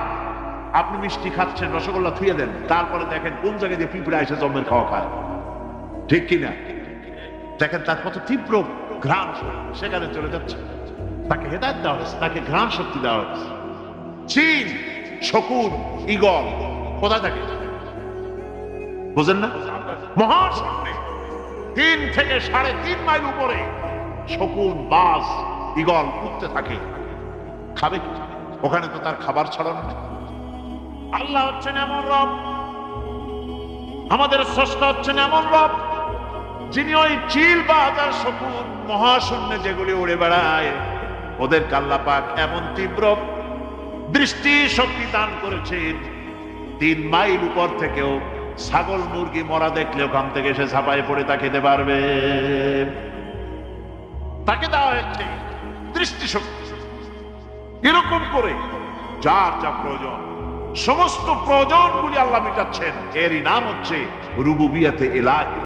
আপনি মিষ্টি খাচ্ছেন, রসগোল্লা থুয়ে দেন, তারপরে দেখেন কোন জায়গায় দিয়ে পিঁপড়া এসে জমের খাওয়া খায়, ঠিক কিনা? দেখেন তার কত তীব্র ঘ্রাণ সেখানে চলে যাচ্ছে। তাকে হেদায়েত দেওয়া হয়েছে, তাকে ঘ্রাণ শক্তি দেওয়া হয়েছে। চীন, শকুন, ঈগল কোথায় থাকে বুঝেন না? মহাশূন্যে 3 থেকে 3.5 মাইল উপরে শকুন, বাজ, ঈগল উঠতে থাকে। খাবে কি? ওখানে তো তার খাবার ছড়ানো নেই। আল্লাহ হচ্ছেন এমন রব, আমাদের স্রষ্টা হচ্ছেন এমন রব, যিনি ওই চিল বাজ আর শকুন মহাশূন্যে যেগুলি উড়ে বেড়ায় ওদেরকে আল্লাহ পাক এমন তীব্র দৃষ্টি শক্তি দান করেছেন, 3 মাইল উপর থেকেও ছাগল মুরগি মরা দেখলে ওখান থেকে সে ঝাঁপায় পড়ে তা খেতে পারবে। তাকে দেওয়া হয়েছে দৃষ্টি শক্তি। এরকম করে যার যা প্রয়োজন সমস্ত প্রয়োজনগুলি আল্লাহ মেটাচ্ছেন। এরই নাম হচ্ছে রুবুবিয়াতে ইলাহি।